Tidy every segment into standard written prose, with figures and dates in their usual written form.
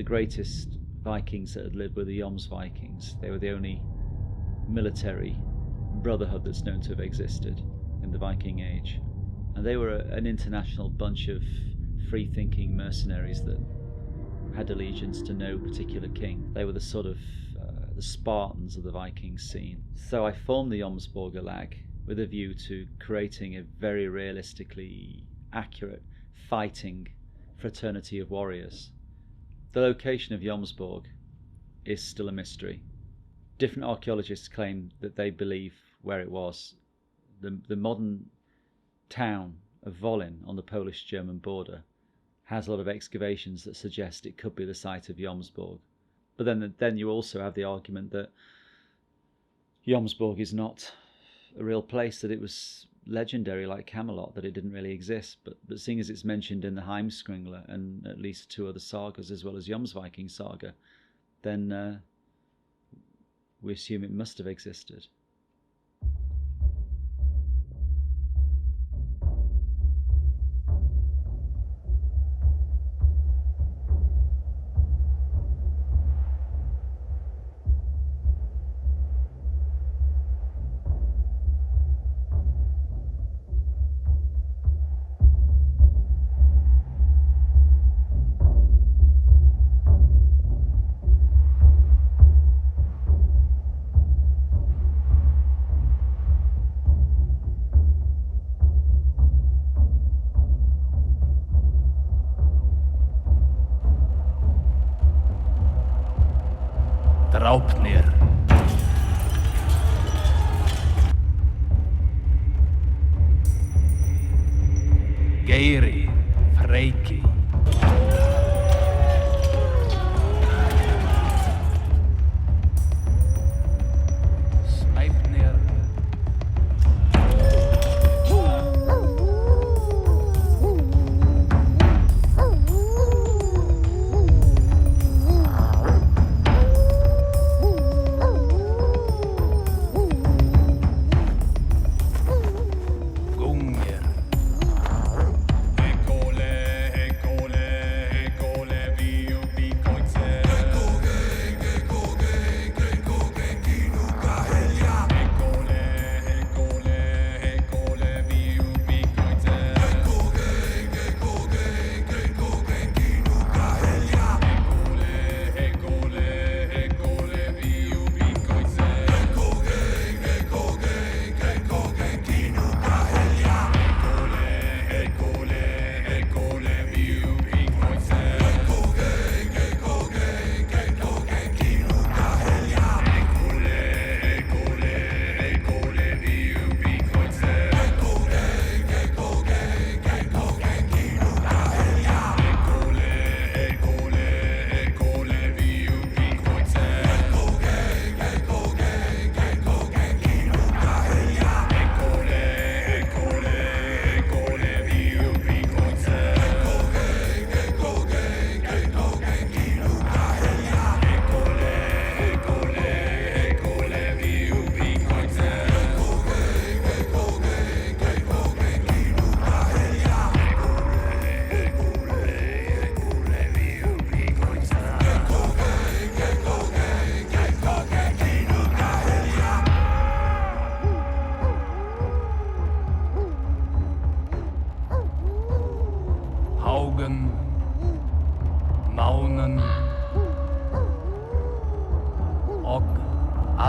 the greatest Vikings that had lived were the Jomsvikings. They were the only military brotherhood that's known to have existed in the Viking Age. And they were an international bunch of free-thinking mercenaries that had allegiance to no particular king. They were the sort of the Spartans of the Viking scene. So I formed the Jomsborg Lag with a view to creating a very realistically accurate fighting fraternity of warriors. The location of Jomsborg is still a mystery. Different archaeologists claim that they believe where it was. The modern town of Wolin on the Polish-German border has a lot of excavations that suggest it could be the site of Jomsborg. But then you also have the argument that Jomsborg is not a real place, that it was legendary like Camelot, that it didn't really exist. But seeing as it's mentioned in the Heimskringla and at least 2 other sagas as well as Jomsviking saga, then we assume it must have existed. Draupnir. Geiri, Freyki. Sleipnir.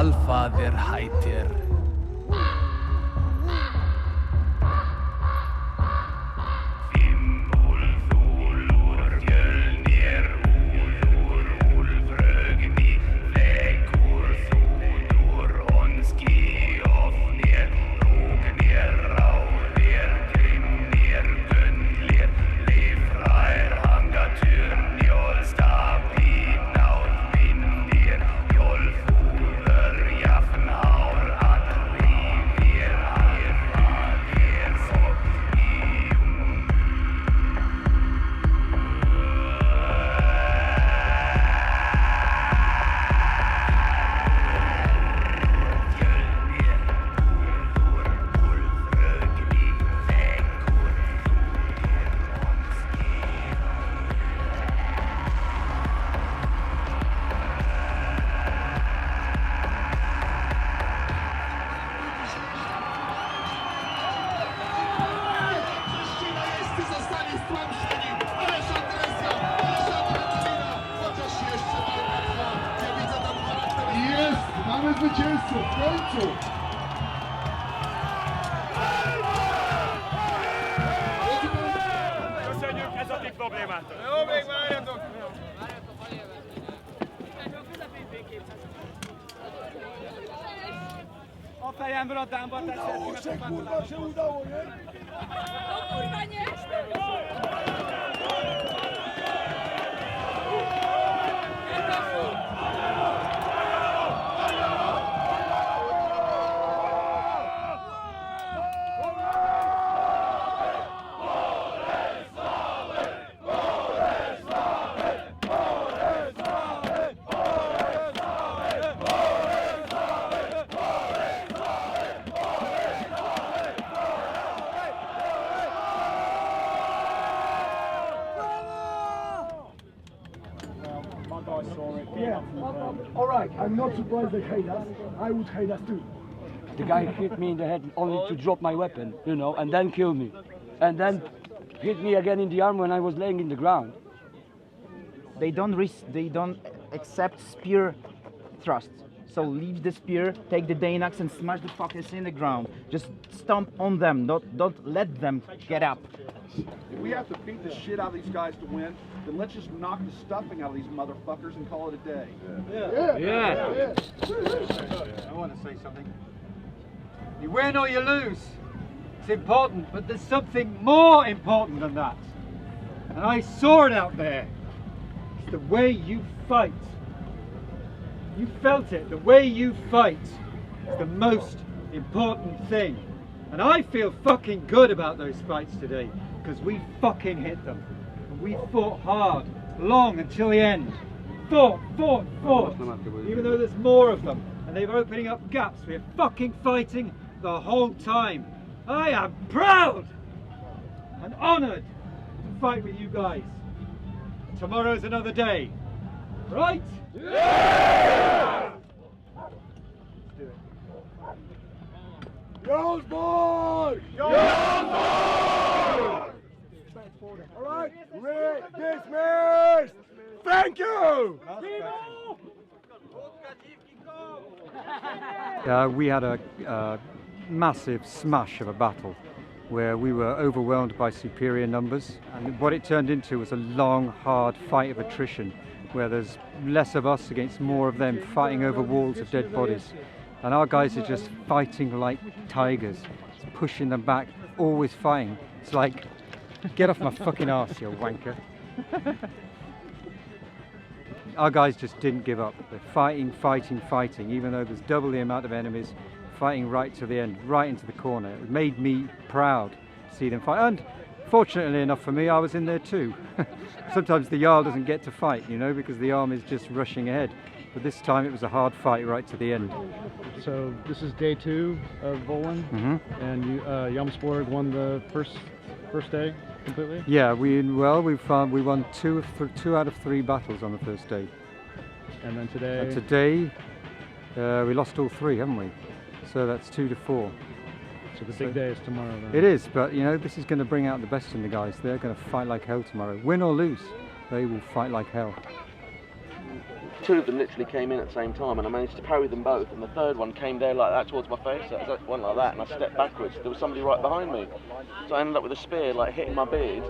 Alfaðir hættir. Jolfur, jafn ár, zwycięzców w końcu! Köszönjük, ez a ti problémátok! Jó, még várjatok! A fejemből a dámba Udało się, kurwa, się udało, nie? O kurwa nie! Alright, I'm not surprised they hate us. I would hate us too. The guy hit me in the head only to drop my weapon, you know, and then kill me. And then hit me again in the arm when I was laying in the ground. They don't accept spear thrusts. So leave the spear, take the Danax and smash the fuckers in the ground. Just stomp on them, don't let them get up. If we have to beat the shit out of these guys to win, then let's just knock the stuffing out of these motherfuckers and call it a day. Yeah. I want to say something. You win or you lose. It's important, but there's something more important than that. And I saw it out there. It's the way you fight. You felt it. The way you fight is the most important thing. And I feel fucking good about those fights today, because we fucking hit them. And we fought hard, long until the end. Fought. Even though there's more of them, and they're opening up gaps, we're fucking fighting the whole time. I am proud and honoured to fight with you guys. Tomorrow's another day, right? Jomsborg! Alright, dismissed! Thank you! We had a massive smash of a battle where we were overwhelmed by superior numbers, and what it turned into was a long, hard fight of attrition where there's less of us against more of them fighting over walls of dead bodies. And our guys are just fighting like tigers, pushing them back, always fighting. It's like, get off my fucking arse, you wanker. Our guys just didn't give up. They're fighting, even though there's double the amount of enemies, fighting right to the end, right into the corner. It made me proud to see them fight. And fortunately enough for me, I was in there too. Sometimes the Jarl doesn't get to fight, you know, because the army's just rushing ahead. But this time it was a hard fight right to the end. So this is day 2 of Wolin, and Jomsborg won the first day completely. Yeah, we won two out of 3 battles on the first day. And then today. And today we lost all 3, haven't we? So that's 2 to 4. So the big day is tomorrow. Then. It is, but you know this is going to bring out the best in the guys. They're going to fight like hell tomorrow, win or lose. They will fight like hell. 2 of them literally came in at the same time, and I managed to parry them both, and the third one came there like that towards my face. So I went like that, and I stepped backwards. There was somebody right behind me, so I ended up with a spear like hitting my beard,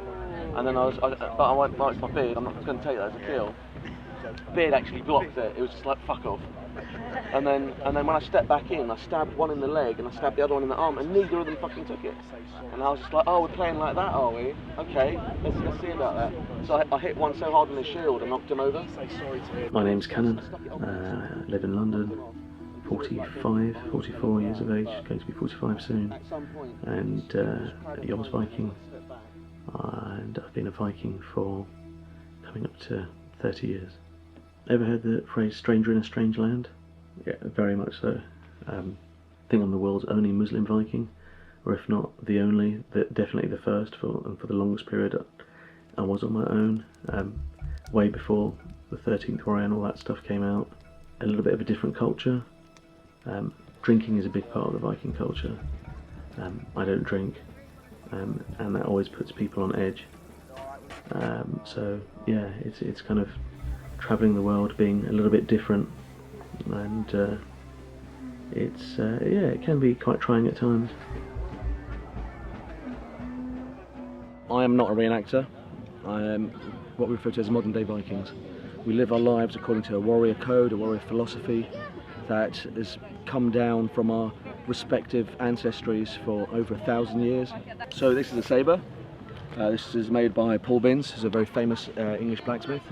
and then I went right to my beard. I'm not going to take that as a kill. Beard actually blocked it. It was just like fuck off. And then when I stepped back in, I stabbed one in the leg and I stabbed the other one in the arm, and neither of them fucking took it. And I was just like, oh, we're playing like that, are we? Okay, let's see about that. So I hit one so hard on his shield and knocked him over. My name's Cannon. I live in London. 44 years of age, going to be 45 soon. And Jomsborg Viking. And I've been a Viking for coming up to 30 years. Ever heard the phrase stranger in a strange land? Yeah, very much so. I think I'm the world's only Muslim Viking, or if not the only, definitely the first for the longest period. I was on my own, way before the 13th Warrior and all that stuff came out. A little bit of a different culture. Drinking is a big part of the Viking culture. I don't drink, and that always puts people on edge. So yeah, it's kind of travelling the world, being a little bit different, and it's yeah, it can be quite trying at times. I am not a reenactor. I am what we refer to as modern day Vikings. We live our lives according to a warrior code, a warrior philosophy that has come down from our respective ancestries for over 1,000 years. So this is a sabre. This is made by Paul Binns, who's a very famous English blacksmith.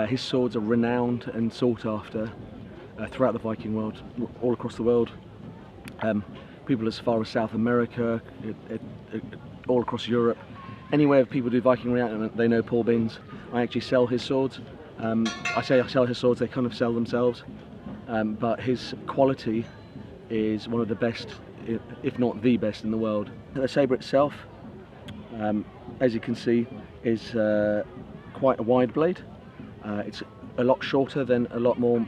His swords are renowned and sought after throughout the Viking world, all across the world. People as far as South America, all across Europe. Anywhere people do Viking reenactment, they know Paul Binns. I actually sell his swords. I say I sell his swords, they kind of sell themselves. But his quality is one of the best, if not the best in the world. The sabre itself, as you can see, is quite a wide blade. It's a lot shorter than a lot more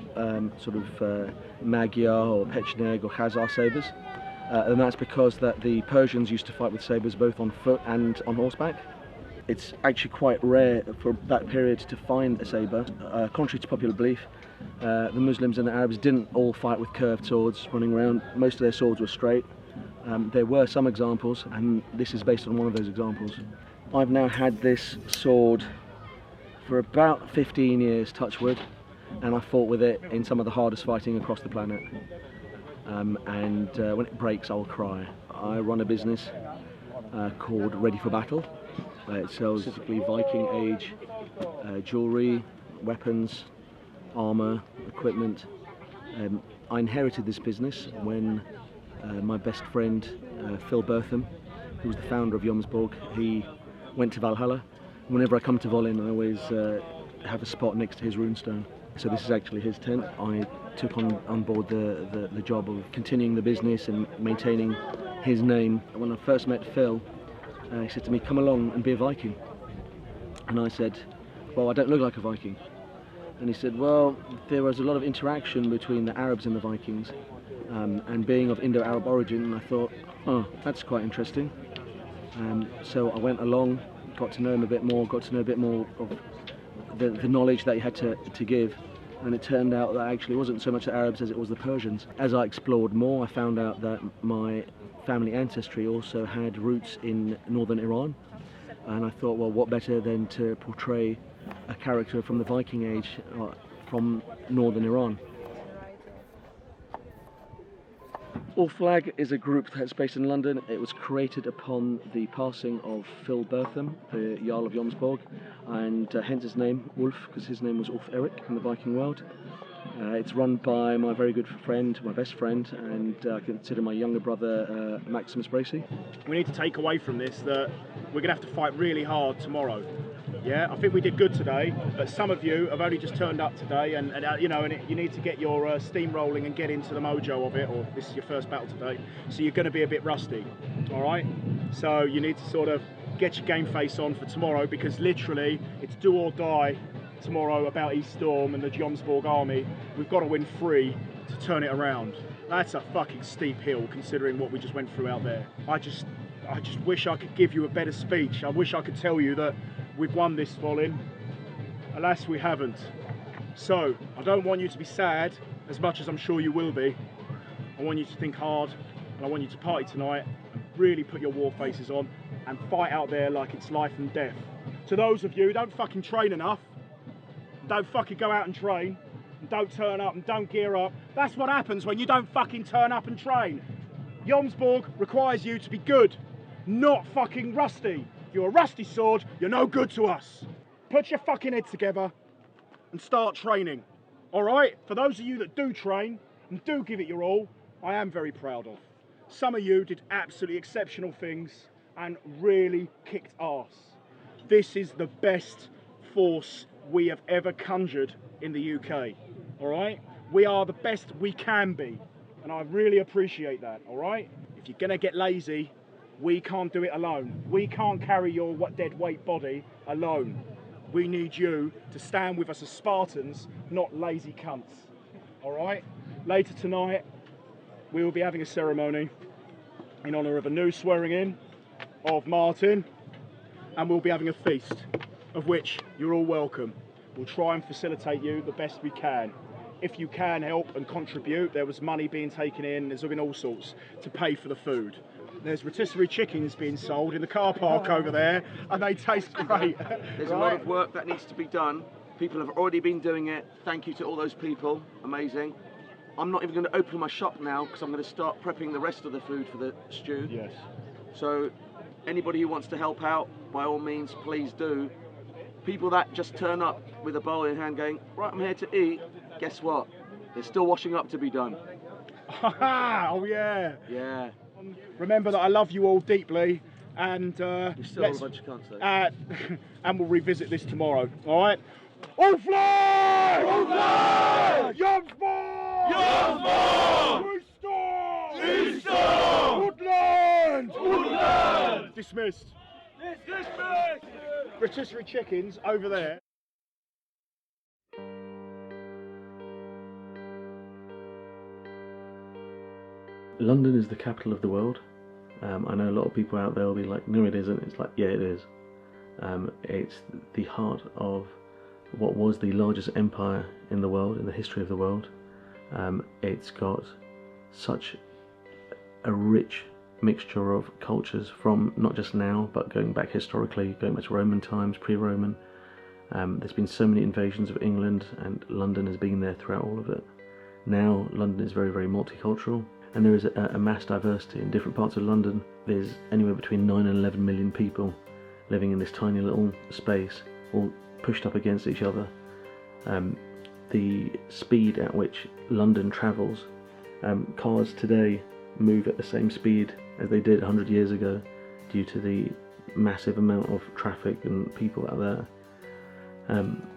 sort of Magyar or Pecheneg or Khazar sabres. And that's because that the Persians used to fight with sabres both on foot and on horseback. It's actually quite rare for that period to find a sabre. Contrary to popular belief, the Muslims and the Arabs didn't all fight with curved swords running around. Most of their swords were straight. There were some examples, and this is based on one of those examples. I've now had this sword for about 15 years, touch wood, and I fought with it in some of the hardest fighting across the planet. And when it breaks, I'll cry. I run a business called Ready for Battle. It sells specifically Viking age jewellery, weapons, armour, equipment. I inherited this business when my best friend Phil Bertham, who was the founder of Jomsborg, he went to Valhalla. Whenever I come to Wolin, I always have a spot next to his runestone. So this is actually his tent. I took on board the job of continuing the business and maintaining his name. When I first met Phil, he said to me, "Come along and be a Viking." And I said, "Well, I don't look like a Viking." And he said, "Well, there was a lot of interaction between the Arabs and the Vikings, and being of Indo-Arab origin," and I thought, "Oh, that's quite interesting." So I went along, got to know him a bit more, got to know a bit more of the knowledge that he had to give, and it turned out that actually it wasn't so much the Arabs as it was the Persians. As I explored more, I found out that my family ancestry also had roots in northern Iran, and I thought, well, what better than to portray a character from the Viking age from northern Iran. Flag is a group that's based in London. It was created upon the passing of Phil Bertham, the Jarl of Jomsborg, and hence his name, Ulf, because his name was Ulf Erik in the Viking world. It's run by my very good friend, my best friend, and I consider my younger brother, Maximus Bracey. We need to take away from this that we're going to have to fight really hard tomorrow. Yeah, I think we did good today, but some of you have only just turned up today, and you know, and you need to get your steam rolling and get into the mojo of it, or this is your first battle today, so you're going to be a bit rusty, all right? So you need to sort of get your game face on for tomorrow, because literally it's do or die tomorrow about East Storm and the Jomsborg army. We've got to win 3 to turn it around. That's a fucking steep hill, considering what we just went through out there. I just wish I could give you a better speech. I wish I could tell you that we've won this, Wolin. Alas, we haven't. So, I don't want you to be sad, as much as I'm sure you will be. I want you to think hard, and I want you to party tonight, and really put your war faces on, and fight out there like it's life and death. To those of you who don't fucking train enough, don't fucking go out and train, and don't turn up and don't gear up, that's what happens when you don't fucking turn up and train. Jomsborg requires you to be good, not fucking rusty. If you're a rusty sword, you're no good to us. Put your fucking head together and start training. All right? For those of you that do train and do give it your all, I am very proud of. Some of you did absolutely exceptional things and really kicked ass. This is the best force we have ever conjured in the UK. All right? We are the best we can be, and I really appreciate that. All right? If you're gonna get lazy, we can't do it alone. We can't carry your dead weight body alone. We need you to stand with us as Spartans, not lazy cunts. All right? Later tonight, we will be having a ceremony in honour of a new swearing in of Martin, and we'll be having a feast, of which you're all welcome. We'll try and facilitate you the best we can. if you can help and contribute, there was money being taken in, there's been all sorts to pay for the food. There's rotisserie chickens being sold in the car park over there, and they taste great. There's a lot of work that needs to be done. People have already been doing it. Thank you to all those people. Amazing. I'm not even going to open my shop now because I'm going to start prepping the rest of the food for the stew. Yes. So anybody who wants to help out, by all means, please do. People that just turn up with a bowl in hand going, right, I'm here to eat, guess what? There's still washing up to be done. Oh yeah. Yeah. Remember that I love you all deeply, and You're still a bunch of cunts, though. And we'll revisit this tomorrow. All right. All fly! All fly! Jomsborg! Jomsborg! Easton! Easton! Woodland! Woodland! Dismissed. Dismissed! Rotisserie chickens over there. London is the capital of the world. I know a lot of people out there will be like, no it isn't. It's like, yeah it is. It's the heart of what was the largest empire in the world, in the history of the world. It's got such a rich mixture of cultures from not just now, but going back historically, going back to Roman times, pre-Roman. There's been so many invasions of England, and London has been there throughout all of it. Now London is very, very multicultural, and there is a mass diversity in different parts of London. There's anywhere between 9 and 11 million people living in this tiny little space, all pushed up against each other. The speed at which London travels, cars today move at the same speed as they did 100 years ago due to the massive amount of traffic and people out there.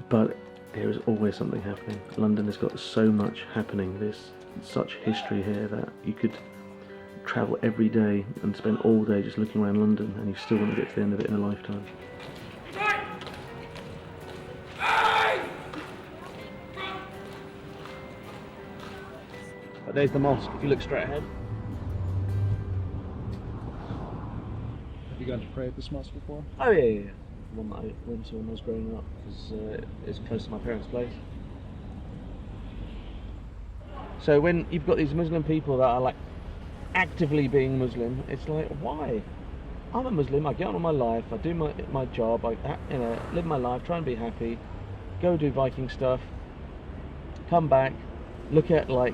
But there is always something happening. London has got so much happening. There's such history here that you could travel every day and spend all day just looking around London, and you still want to get to the end of it in a lifetime. But there's the mosque, if you look straight ahead. Have you gone to pray at this mosque before? Oh yeah. The one that I went to when I was growing up, because it's close to my parents' place. So when you've got these Muslim people that are like actively being Muslim, it's like, why? I'm a Muslim, I get on with my life, I do my job, I live my life, try and be happy, go do Viking stuff, come back, look at like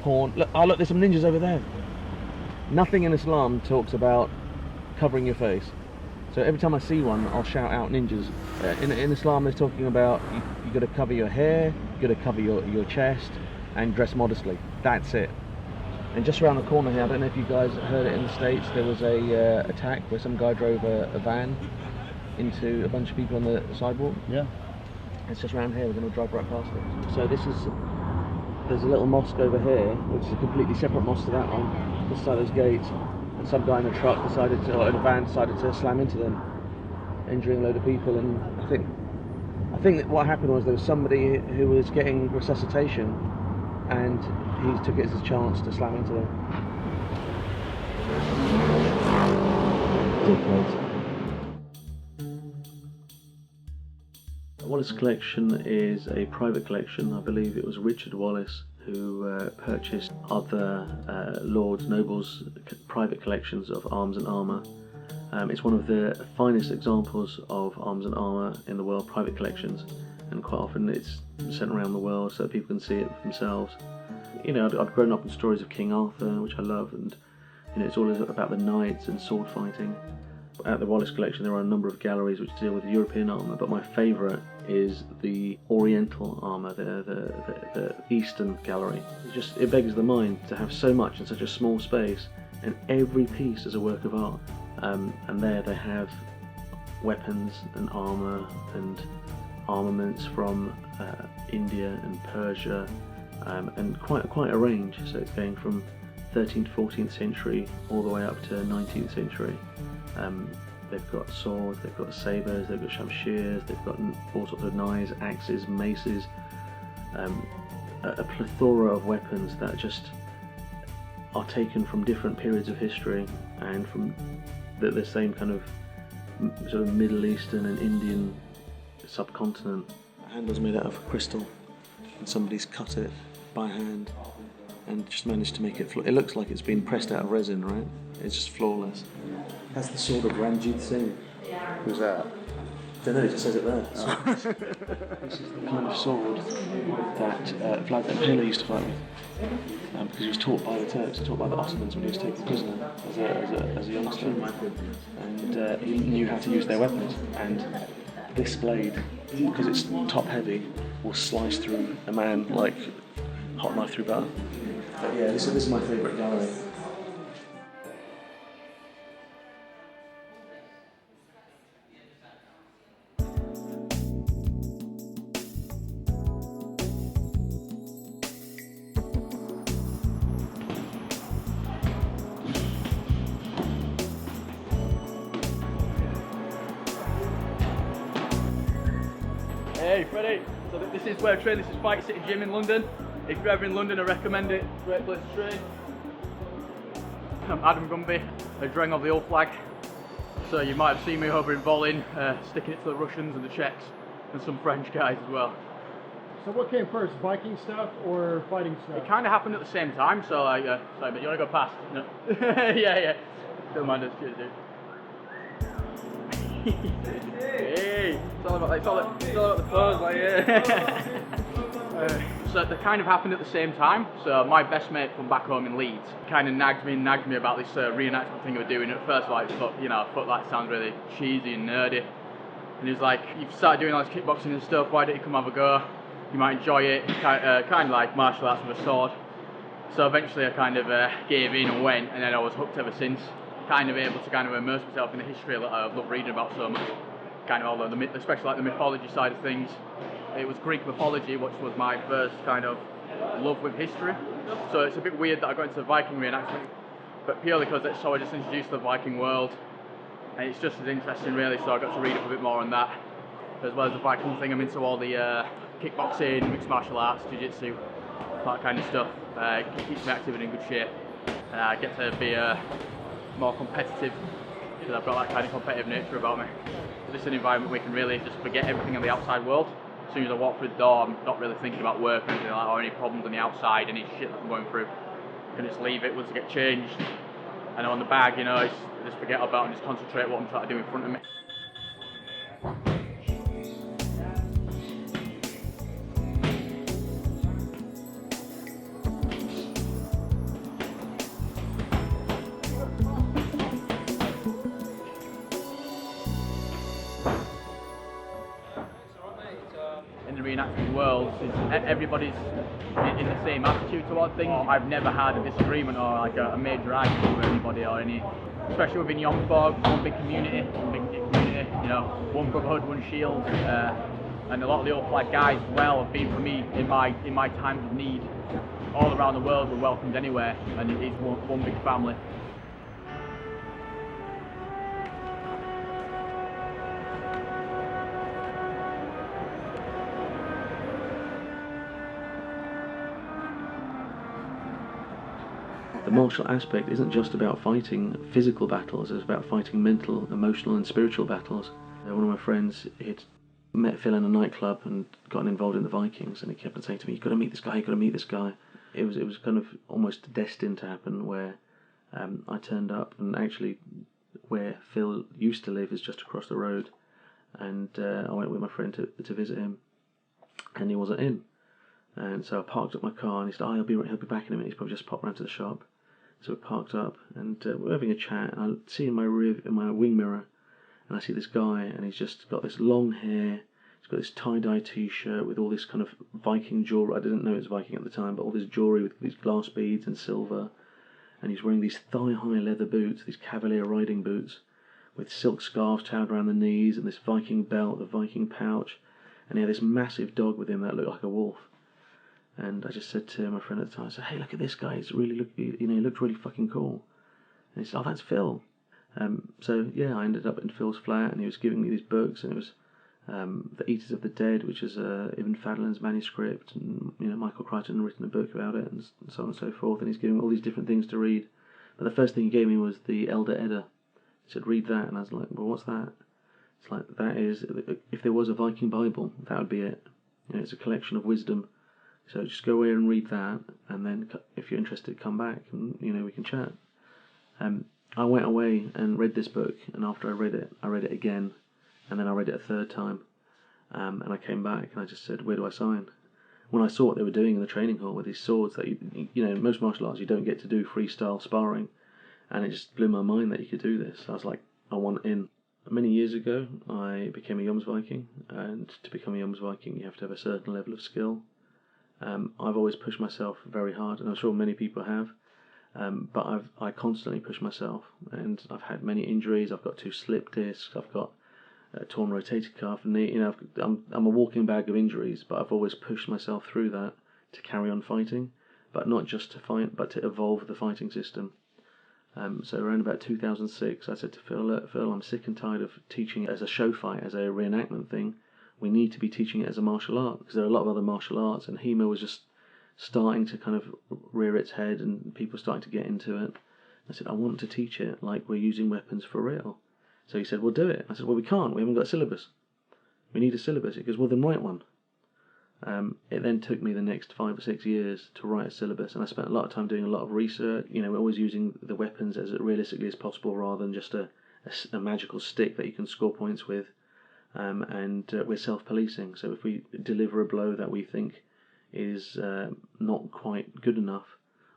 porn. Look, oh look, there's some ninjas over there. Nothing in Islam talks about covering your face. So every time I see one, I'll shout out ninjas. In Islam, they're talking about you got to cover your hair, you got to cover your chest, and dress modestly. That's it. And just around the corner here, I don't know if you guys heard it in the States, there was a attack where some guy drove a van into a bunch of people on the sidewalk. Yeah. It's just around here, we're going to drive right past it. So there's a little mosque over here, which is a completely separate mosque to that one, this side of those gates. And some guy in a truck or in a van decided to slam into them, injuring a load of people. And I think that what happened was there was somebody who was getting resuscitation, and he took it as a chance to slam into them. Wallace Collection is a private collection. I believe it was Richard Wallace who purchased other lords, nobles' private collections of arms and armour. It's one of the finest examples of arms and armour in the world, private collections, and quite often it's sent around the world so people can see it for themselves. You know, I'd grown up in stories of King Arthur, which I love, and you know, it's all about the knights and sword fighting. At the Wallace Collection there are a number of galleries which deal with European armour, but my favourite is the Oriental armour, the Eastern gallery. It beggars the mind to have so much in such a small space, and every piece is a work of art. And there they have weapons and armour and armaments from India and Persia, and quite a range. So it's going from 13th, 14th century all the way up to 19th century. They've got swords, they've got sabres, they've got shamshirs, they've got all sorts of knives, axes, maces, a plethora of weapons that just are taken from different periods of history and from the same kind of sort of Middle Eastern and Indian subcontinent. The handle's made out of crystal, and somebody's cut it by hand and just managed to make it. It looks like it's been pressed out of resin, right? It's just flawless. That's the sword of Ranjit Singh. Who's that? I don't know, it just says it there. This is the kind of sword that Vlad the Impaler used to fight with. Because he was taught by the Turks, taught by the Ottomans when he was taken prisoner as a youngster. And he knew how to use their weapons. And this blade, because it's top heavy, will slice through a man like hot knife through butter. But yeah, this is my favourite gallery. Hey Freddie, so this is where I train. This is Fight City Gym in London. If you're ever in London, I recommend it. Great place to train. I'm Adam Gumby, a Dreng of the old flag. So you might have seen me over in Wolin, sticking it to the Russians and the Czechs and some French guys as well. So what came first, Viking stuff or fighting stuff? It kind of happened at the same time, so like, sorry, but you want to go past? No. Yeah. Don't mind us, cheers, dude. Hey, it's all about the pose, like yeah. So they kind of happened at the same time. So my best mate from back home in Leeds kind of nagged me about this reenactment thing we were doing. At first, like, I thought that sounds really cheesy and nerdy. And he was like, "You've started doing all this kickboxing and stuff. Why don't you come have a go? You might enjoy it. Kind of like martial arts with a sword." So eventually, I kind of gave in and went, and then I was hooked ever since. Kind of able to kind of immerse myself in the history that I love reading about so much. Kind of all the especially like the mythology side of things. It was Greek mythology, which was my first kind of love with history. So it's a bit weird that I got into the Viking reenactment, but purely because it's so I just introduced to the Viking world, and it's just as interesting really. So I got to read up a bit more on that, as well as the Viking thing. I'm into all the kickboxing, mixed martial arts, jiu-jitsu, that kind of stuff. It keeps me active and in good shape, and I get to be more competitive because I've got that kind of competitive nature about me. So this is an environment where we can really just forget everything on the outside world. As soon as I walk through the door, I'm not really thinking about work or anything like that, or any problems on the outside, any shit that I'm going through. I can just leave it once I get changed. And on the bag, I just forget about it and just concentrate what I'm trying to do in front of me. In the reenactment world, everybody's in the same attitude toward things. I've never had a disagreement or like a major argument with anybody or any, especially within Jomsborg, one big community, one brotherhood, one shield, and a lot of the old flag guys as well have been for me in my times of need. All around the world we're welcomed anywhere, and it is one big family. The martial aspect isn't just about fighting physical battles, it's about fighting mental, emotional and spiritual battles. One of my friends had met Phil in a nightclub and gotten involved in the Vikings, and he kept on saying to me, "You've got to meet this guy, you've got to meet this guy." It was kind of almost destined to happen, where I turned up, and actually where Phil used to live is just across the road, and I went with my friend to visit him, and he wasn't in. And so I parked up my car, and he said, "Oh, he'll be back in a minute. He's probably just popped round to the shop." So we parked up, and we're having a chat, and I see in my wing mirror, and I see this guy, and he's just got this long hair, he's got this tie-dye t-shirt with all this kind of Viking jewelry. I didn't know it was Viking at the time, but all this jewelry with these glass beads and silver, and he's wearing these thigh-high leather boots, these cavalier riding boots, with silk scarves tied around the knees, and this Viking belt, the Viking pouch, and he had this massive dog with him that looked like a wolf. And I just said to my friend at the time, I said, "Hey, look at this guy. He looked really fucking cool." And he said, "Oh, that's Phil." So yeah, I ended up in Phil's flat, and he was giving me these books, and it was The Eaters of the Dead, which is Ibn Fadlan's manuscript, and Michael Crichton had written a book about it, and so on and so forth. And he's giving me all these different things to read. But the first thing he gave me was the Elder Edda. He said, "Read that," and I was like, "Well, what's that?" It's like, that is, if there was a Viking Bible, that would be it. It's a collection of wisdom So just go away and read that, and then if you're interested, come back and we can chat. I went away and read this book, and after I read it again, and then I read it a third time, and I came back and I just said, where do I sign? When I saw what they were doing in the training hall with these swords that in most martial arts you don't get to do freestyle sparring, and it just blew my mind that you could do this. I was like, I want in. Many years ago, I became a Jomsviking, and to become a Jomsviking, you have to have a certain level of skill. I've always pushed myself very hard, and I'm sure many people have. But I constantly push myself, and I've had many injuries. I've got 2 slip discs. I've got a torn rotator cuff, and knee. I'm a walking bag of injuries. But I've always pushed myself through that to carry on fighting, but not just to fight, but to evolve the fighting system. So around about 2006, I said to Phil, Phil, I'm sick and tired of teaching it as a show fight, as a reenactment thing. We need to be teaching it as a martial art, because there are a lot of other martial arts, and HEMA was just starting to kind of rear its head, and people starting to get into it. I said, I want to teach it like we're using weapons for real. So he said, well, do it. I said, well, we can't. We haven't got a syllabus. We need a syllabus. He goes, well, then write one. It then took me the next 5 or 6 years to write a syllabus, and I spent a lot of time doing a lot of research, always using the weapons as realistically as possible rather than just a magical stick that you can score points with. And we're self-policing, so if we deliver a blow that we think is not quite good enough,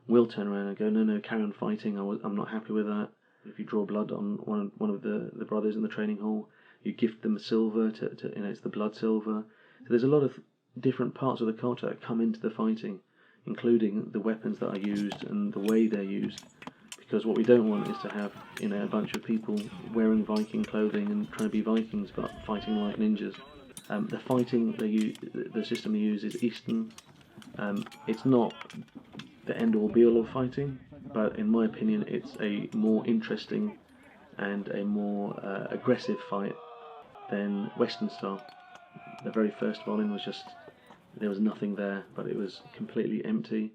we'll turn around and go, no, carry on fighting, I'm not happy with that. If you draw blood on one of the brothers in the training hall, you gift them silver, it's the blood silver. So there's a lot of different parts of the culture that come into the fighting, including the weapons that are used and the way they're used. Because what we don't want is to have a bunch of people wearing Viking clothing and trying to be Vikings but fighting like ninjas. The fighting the system they use is Eastern. It's not the end-all be-all of fighting, but in my opinion it's a more interesting and a more aggressive fight than Western style. The very first Wolin was there was nothing there, but it was completely empty.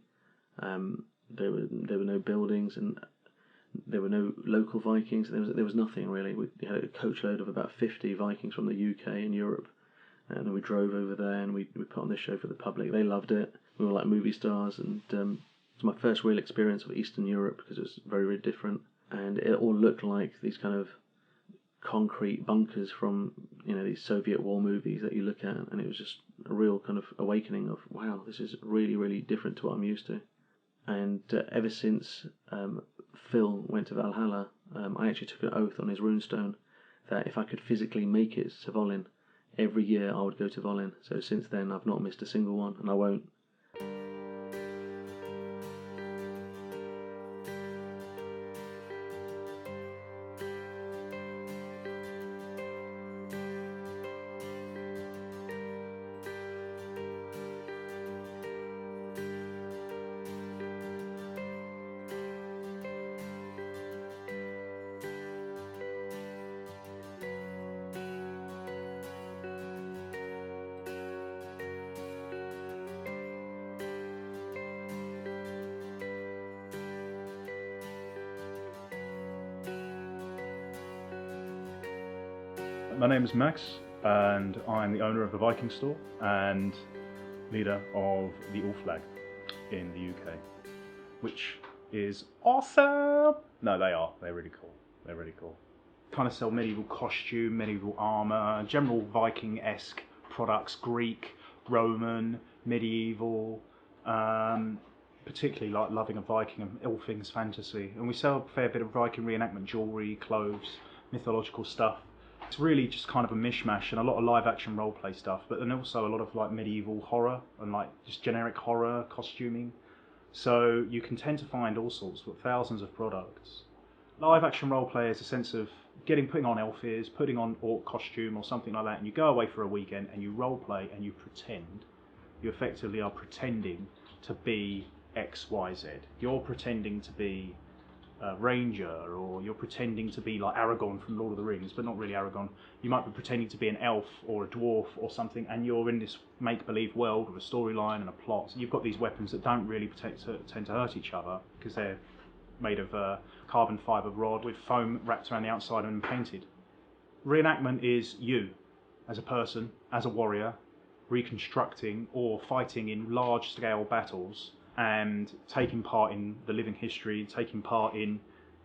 There were no buildings, and there were no local Vikings. There was nothing really. We had a coachload of about 50 Vikings from the UK and Europe, and we drove over there and we put on this show for the public. They loved it. We were like movie stars, and it's my first real experience of Eastern Europe because it was very, very different, and it all looked like these kind of concrete bunkers from these Soviet war movies that you look at, and it was just a real kind of awakening of, wow, this is really, really different to what I'm used to. And ever since Phil went to Valhalla, I actually took an oath on his runestone that if I could physically make it to Wolin, every year I would go to Wolin. So since then I've not missed a single one, and I won't. My name is Max, and I'm the owner of the Viking store and leader of the All Flag in the UK, which is awesome. No, they're really cool. They're really cool. Kind of sell medieval costume, medieval armor, general Viking-esque products, Greek, Roman, medieval, particularly like loving a Viking and all things fantasy. And we sell a fair bit of Viking reenactment jewellery, clothes, mythological stuff. It's really just kind of a mishmash, and a lot of live action roleplay stuff, but then also a lot of like medieval horror and like just generic horror costuming. So you can tend to find all sorts, but thousands of products. Live action roleplay is a sense of putting on elf ears, putting on orc costume or something like that, and you go away for a weekend and you roleplay and you pretend. You effectively are pretending to be X, Y, Z. You're pretending to be Ranger, or you're pretending to be like Aragorn from Lord of the Rings, but not really Aragorn. You might be pretending to be an elf or a dwarf or something, and you're in this make-believe world with a storyline and a plot. So you've got these weapons that don't really tend to hurt each other because they're made of carbon fibre rod with foam wrapped around the outside and painted. Reenactment is you as a person, as a warrior, reconstructing or fighting in large-scale battles and taking part in the living history, taking part in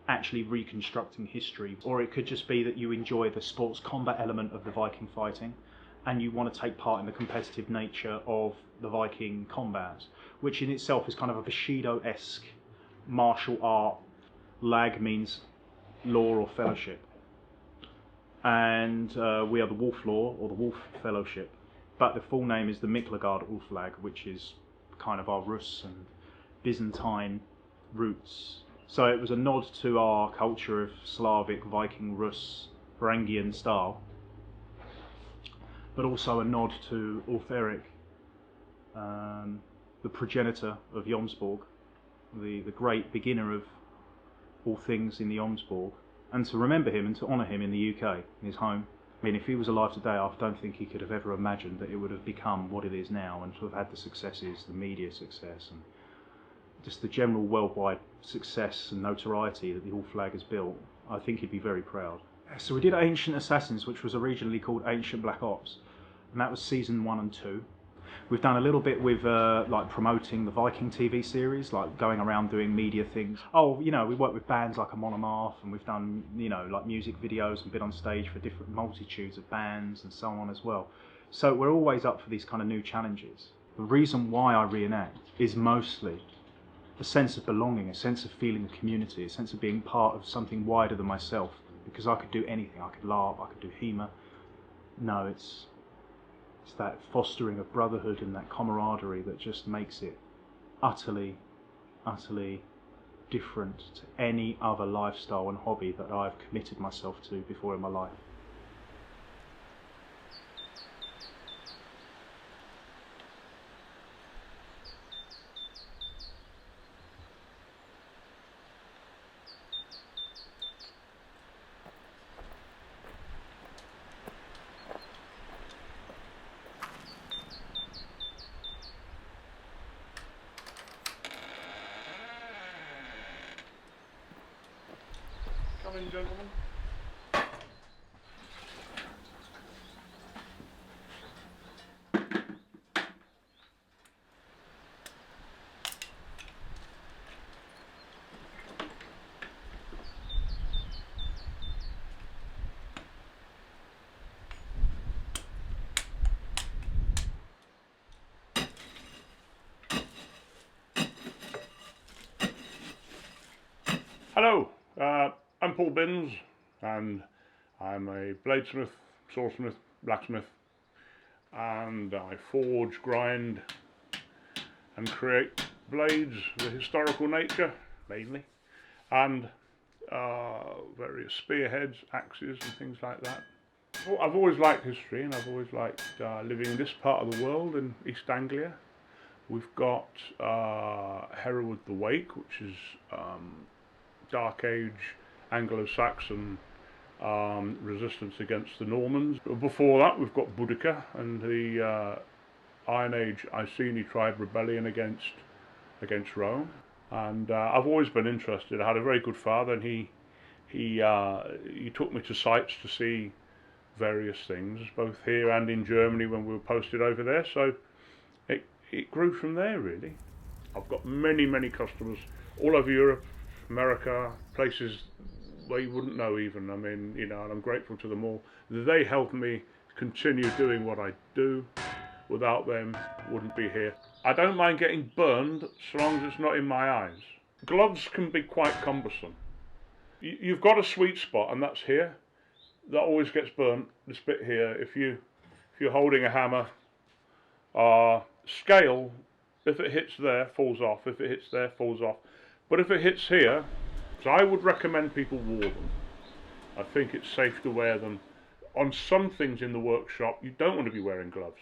actually reconstructing history. Or it could just be that you enjoy the sports combat element of the Viking fighting and you want to take part in the competitive nature of the Viking combat, which in itself is kind of a Bushido-esque martial art. Lag means law or fellowship. And we are the Wolf Law or the Wolf Fellowship. But the full name is the Miklagard Ulflag, which is kind of our Rus and Byzantine roots. So it was a nod to our culture of Slavic, Viking, Rus, Varangian style, but also a nod to Ulf-Erik, the progenitor of Jomsborg, the great beginner of all things in the Jomsborg, and to remember him and to honour him in the UK, in his home. I mean, if he was alive today, I don't think he could have ever imagined that it would have become what it is now and to have had the successes, the media success, and just the general worldwide success and notoriety that the Ulflag has built. I think he'd be very proud. So we did Ancient Assassins, which was originally called Ancient Black Ops, and that was season 1 and 2. We've done a little bit with like promoting the Viking TV series, like going around doing media things. Oh, you know, we work with bands like Amon Amarth, and we've done, you know, like music videos and been on stage for different multitudes of bands and so on as well. So we're always up for these kind of new challenges. The reason why I reenact is mostly a sense of belonging, a sense of feeling a community, a sense of being part of something wider than myself. Because I could do anything. I could LARP, I could do HEMA. No, it's that fostering of brotherhood and that camaraderie that just makes it utterly, utterly different to any other lifestyle and hobby that I've committed myself to before in my life. Come in, gentlemen. Hello. I'm Paul Binns, and I'm a bladesmith, swordsmith, blacksmith, and I forge, grind, and create blades of a historical nature, mainly, and various spearheads, axes, and things like that. I've always liked history, and I've always liked living in this part of the world, in East Anglia. We've got Hereward the Wake, which is Dark Age Anglo-Saxon resistance against the Normans. Before that we've got Boudica and the Iron Age Iceni tribe rebellion against Rome. And I've always been interested. I had a very good father, and he took me to sites to see various things, both here and in Germany when we were posted over there. So it grew from there, really. I've got many customers all over Europe, America, places where you wouldn't know even. I mean, you know, and I'm grateful to them all. They help me continue doing what I do. Without them, wouldn't be here. I don't mind getting burned so long as it's not in my eyes. Gloves can be quite cumbersome. You've got a sweet spot, and that's here. That always gets burnt, this bit here. If you're holding a hammer, scale, if it hits there, falls off. If it hits there, falls off. But if it hits here, so I would recommend people wear them. I think it's safe to wear them. On some things in the workshop, you don't want to be wearing gloves.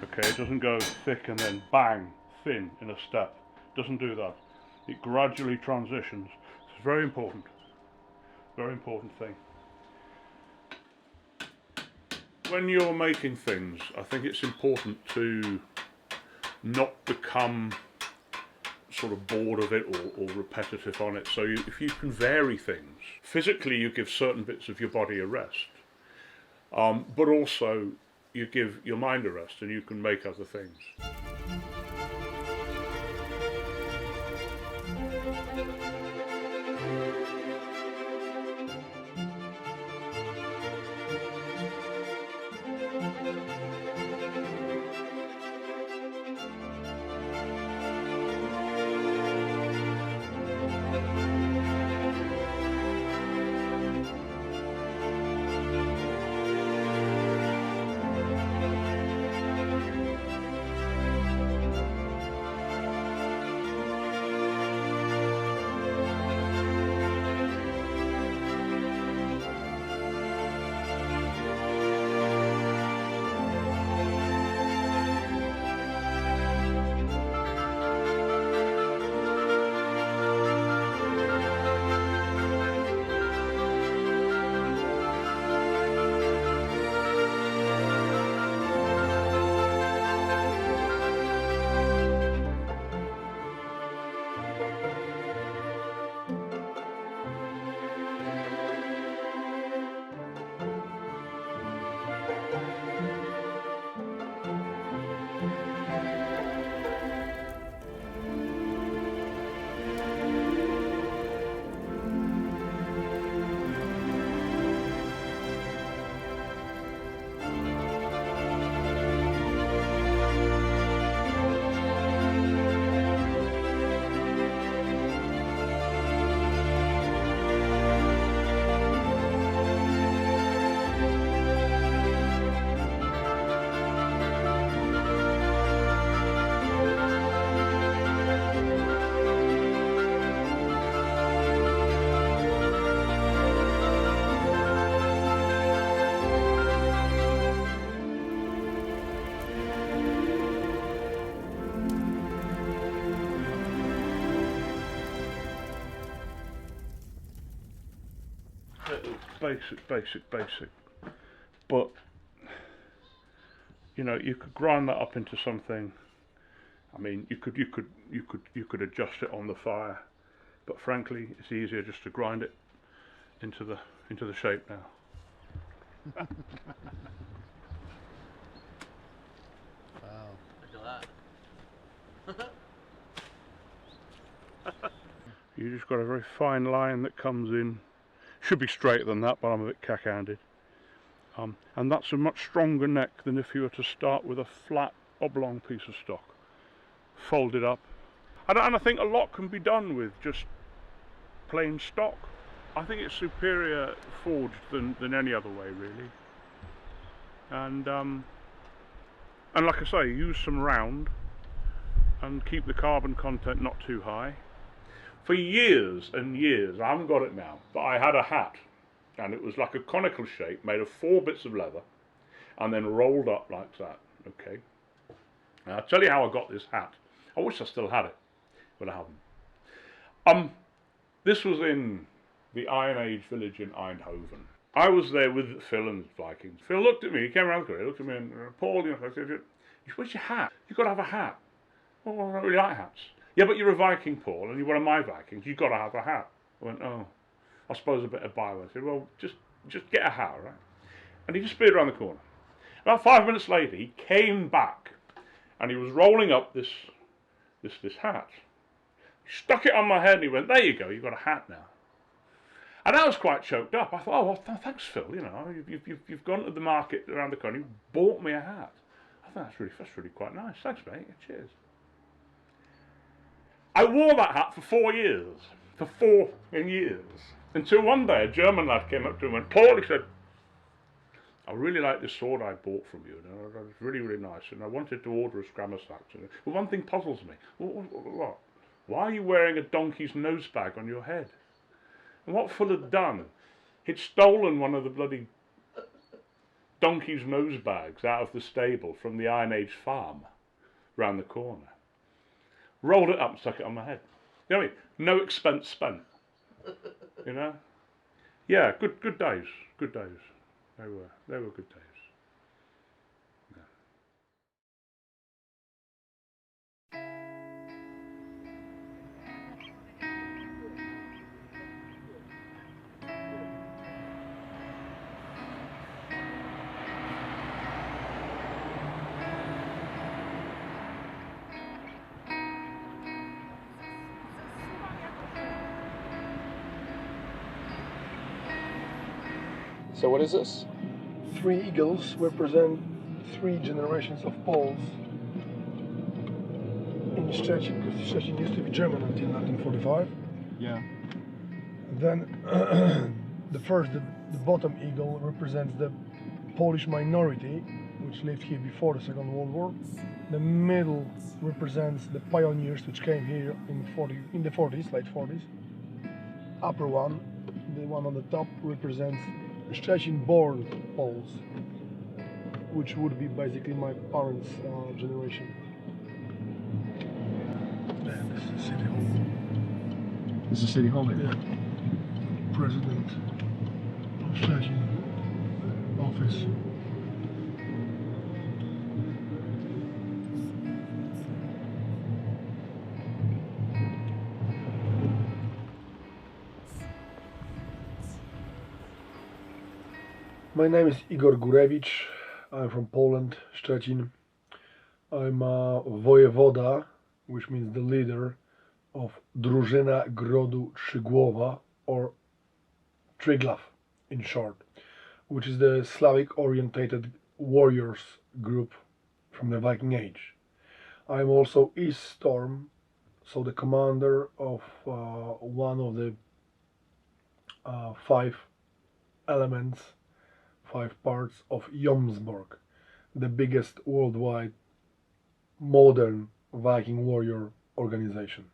Okay, it doesn't go thick and then bang, thin in a step. It doesn't do that. It gradually transitions. It's very important. Very important thing. When you're making things, I think it's important to not become sort of bored of it or repetitive on it. So if you can vary things, physically you give certain bits of your body a rest, but also you give your mind a rest and you can make other things. Basic. But you know, you could grind that up into something. I mean, you could adjust it on the fire, but frankly, it's easier just to grind it into the shape now. Wow. Look at that. You just got a very fine line that comes in. Should be straighter than that, but I'm a bit cack-handed. And that's a much stronger neck than if you were to start with a flat, oblong piece of stock. Fold it up. And I think a lot can be done with just plain stock. I think it's superior forged than any other way, really. And like I say, use some round and keep the carbon content not too high. For years and years, I haven't got it now, but I had a hat, and it was like a conical shape made of 4 bits of leather and then rolled up like that. Okay. Now, I'll tell you how I got this hat. I wish I still had it, but I haven't. This was in the Iron Age village in Eindhoven. I was there with Phil and the Vikings. Phil looked at me, he came around the corner, he looked at me and Paul, you know, I said, where's your hat? You've got to have a hat. Oh, I don't really like hats. Yeah, but you're a Viking, Paul, and you're one of my Vikings. You've got to have a hat. I went, oh, I suppose a bit of bio. I said, well, just get a hat, right? And he disappeared around the corner. About 5 minutes later, he came back, and he was rolling up this hat. He stuck it on my head, and he went, there you go, you've got a hat now. And I was quite choked up. I thought, oh, well, thanks, Phil. You know, you've gone to the market around the corner, you bought me a hat. I thought that's really quite nice. Thanks, mate. Cheers. I wore that hat for 4 years. For 4 years. Until one day a German lad came up to him and went, Paul, he said, I really like this sword I bought from you. And it was really, really nice. And I wanted to order a Scrammer Sax. Well, one thing puzzles me. What? Why are you wearing a donkey's nose bag on your head? And what Phil had done, he'd stolen one of the bloody donkey's nose bags out of the stable from the Iron Age farm round the corner. Rolled it up and stuck it on my head. You know what I mean? No expense spent. You know? Yeah, good days. Good days. They were good days. So what is this? 3 eagles represent 3 generations of Poles in Szczecin, because Szczecin used to be German until 1945. Yeah. Then the bottom eagle represents the Polish minority which lived here before the Second World War. The middle represents the pioneers which came here in the 40s, late 40s. Upper one, the one on the top, represents Szczecin-born Poles, which would be basically my parents' generation. And this is the city hall. This is City Hall, Yeah. President of Szczecin office. My name is Igor Gurewicz. I'm from Poland, Szczecin. I'm a wojewoda, which means the leader of Drużyna Grodu Trzygłowa, or Triglav in short, which is the Slavic orientated warriors group from the Viking Age. I'm also East Storm, so the commander of one of the 5 elements, 5 parts of Jomsborg, the biggest worldwide modern Viking warrior organization.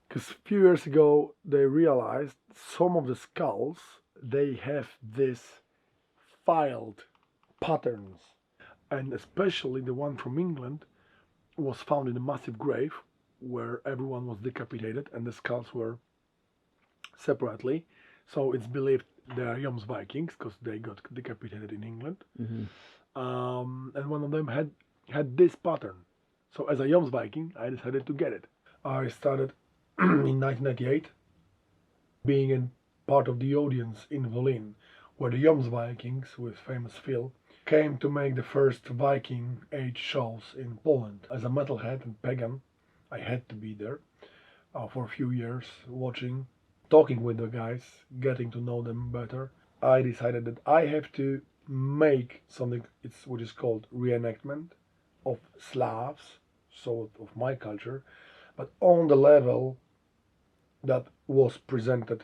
Because a few years ago they realized some of the skulls, they have this filed patterns, and especially the one from England was found in a massive grave where everyone was decapitated and the skulls were separately. So it's believed they are Jomsvikings because they got decapitated in England. And one of them had this pattern. So as a Jomsviking, I decided to get it. I started in 1998 being in part of the audience in Wolin, where the Jomsvikings, with famous Phil, came to make the first Viking Age shows in Poland. As a metalhead and pagan, I had to be there for a few years, watching, talking with the guys, getting to know them better. I decided that I have to make something which is called reenactment of Slavs, so of my culture, but on the level that was presented.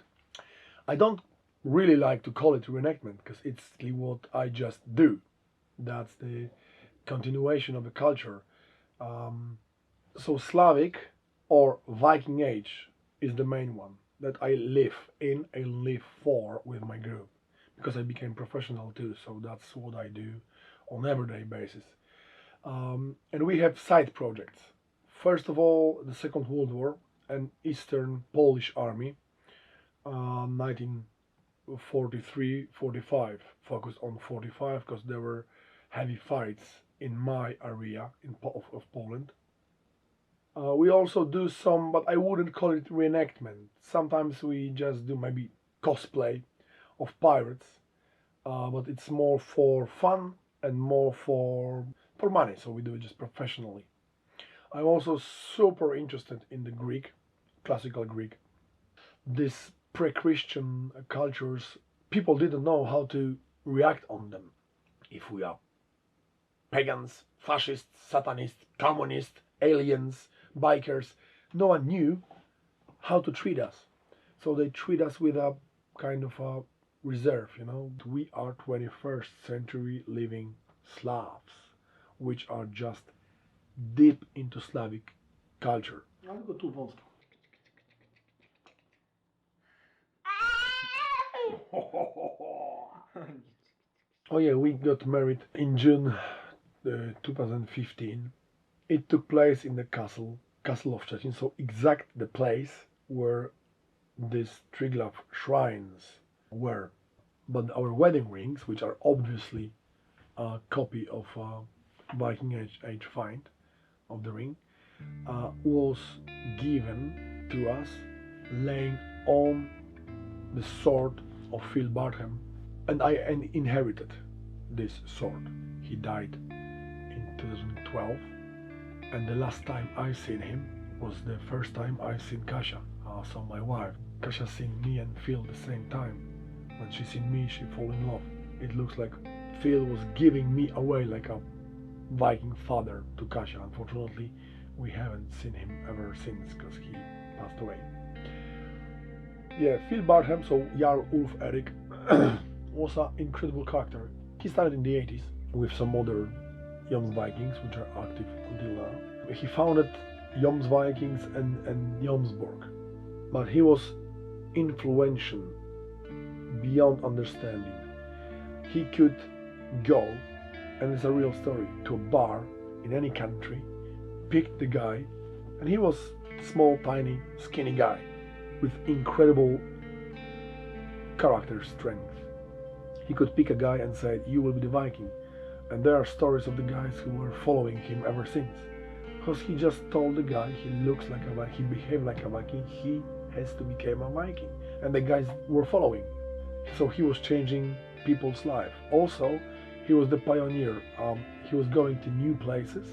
I don't really like to call it reenactment because it's what I just do. That's the continuation of the culture. So Slavic or Viking Age is the main one that I live in and live for with my group, because I became professional too, so that's what I do on everyday basis. And we have side projects. First of all, the Second World War and Eastern Polish Army, 1943-45, focused on 45 because there were heavy fights in my area of Poland. We also do some, but I wouldn't call it reenactment. Sometimes we just do maybe cosplay of pirates, but it's more for fun and more for money, so we do it just professionally. I'm also super interested in the Greek, classical Greek. These pre-Christian cultures, people didn't know how to react on them. If we are pagans, fascists, satanists, communists, aliens, bikers, no one knew how to treat us. So they treat us with a kind of a reserve, you know. We are 21st century living Slavs, which are just deep into Slavic culture. Oh yeah, we got married in June 2015. It took place in the castle of Szczecin, so exact the place where these Triglav shrines were. But our wedding rings, which are obviously a copy of Viking Age find of the ring, was given to us laying on the sword of Phil Barham, and I inherited this sword. He died in 2012, and the last time I seen him was the first time I seen Kasia, so my wife. Kasia seen me and Phil the same time When she seen me, she fall in love. It looks like Phil was giving me away like a Viking father to Kasia. Unfortunately, we haven't seen him ever since because he passed away. Yeah, Phil Bartham, so Jarl Ulf Erik, was an incredible character. He started in the 80s with some other Jomsvikings, which are active until now. He founded Jomsvikings and Jomsborg, but he was influential beyond understanding. He could go, and it's a real story, to a bar in any country, pick the guy, and he was small, tiny, skinny guy with incredible character strength. He could pick a guy and say, you will be the Viking. And there are stories of the guys who were following him ever since. Because he just told the guy he looks like a Viking, he behaved like a Viking, he has to become a Viking. And the guys were following. So he was changing people's life. Also, he was the pioneer. He was going to new places,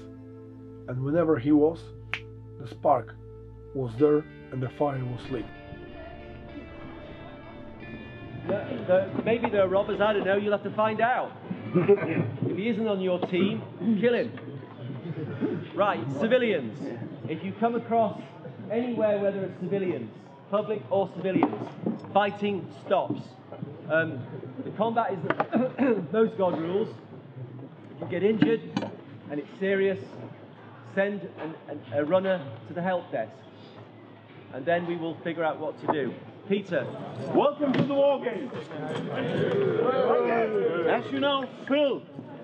and whenever he was, the spark was there and the fire was lit. Maybe there are robbers, I don't know, you'll have to find out. If he isn't on your team, kill him. Right, civilians. If you come across anywhere where there are civilians, public or civilians, fighting stops. The combat is those God rules. If you get injured and it's serious, send a runner to the help desk, and then we will figure out what to do. Peter. Welcome to the War Games. As you know, Phil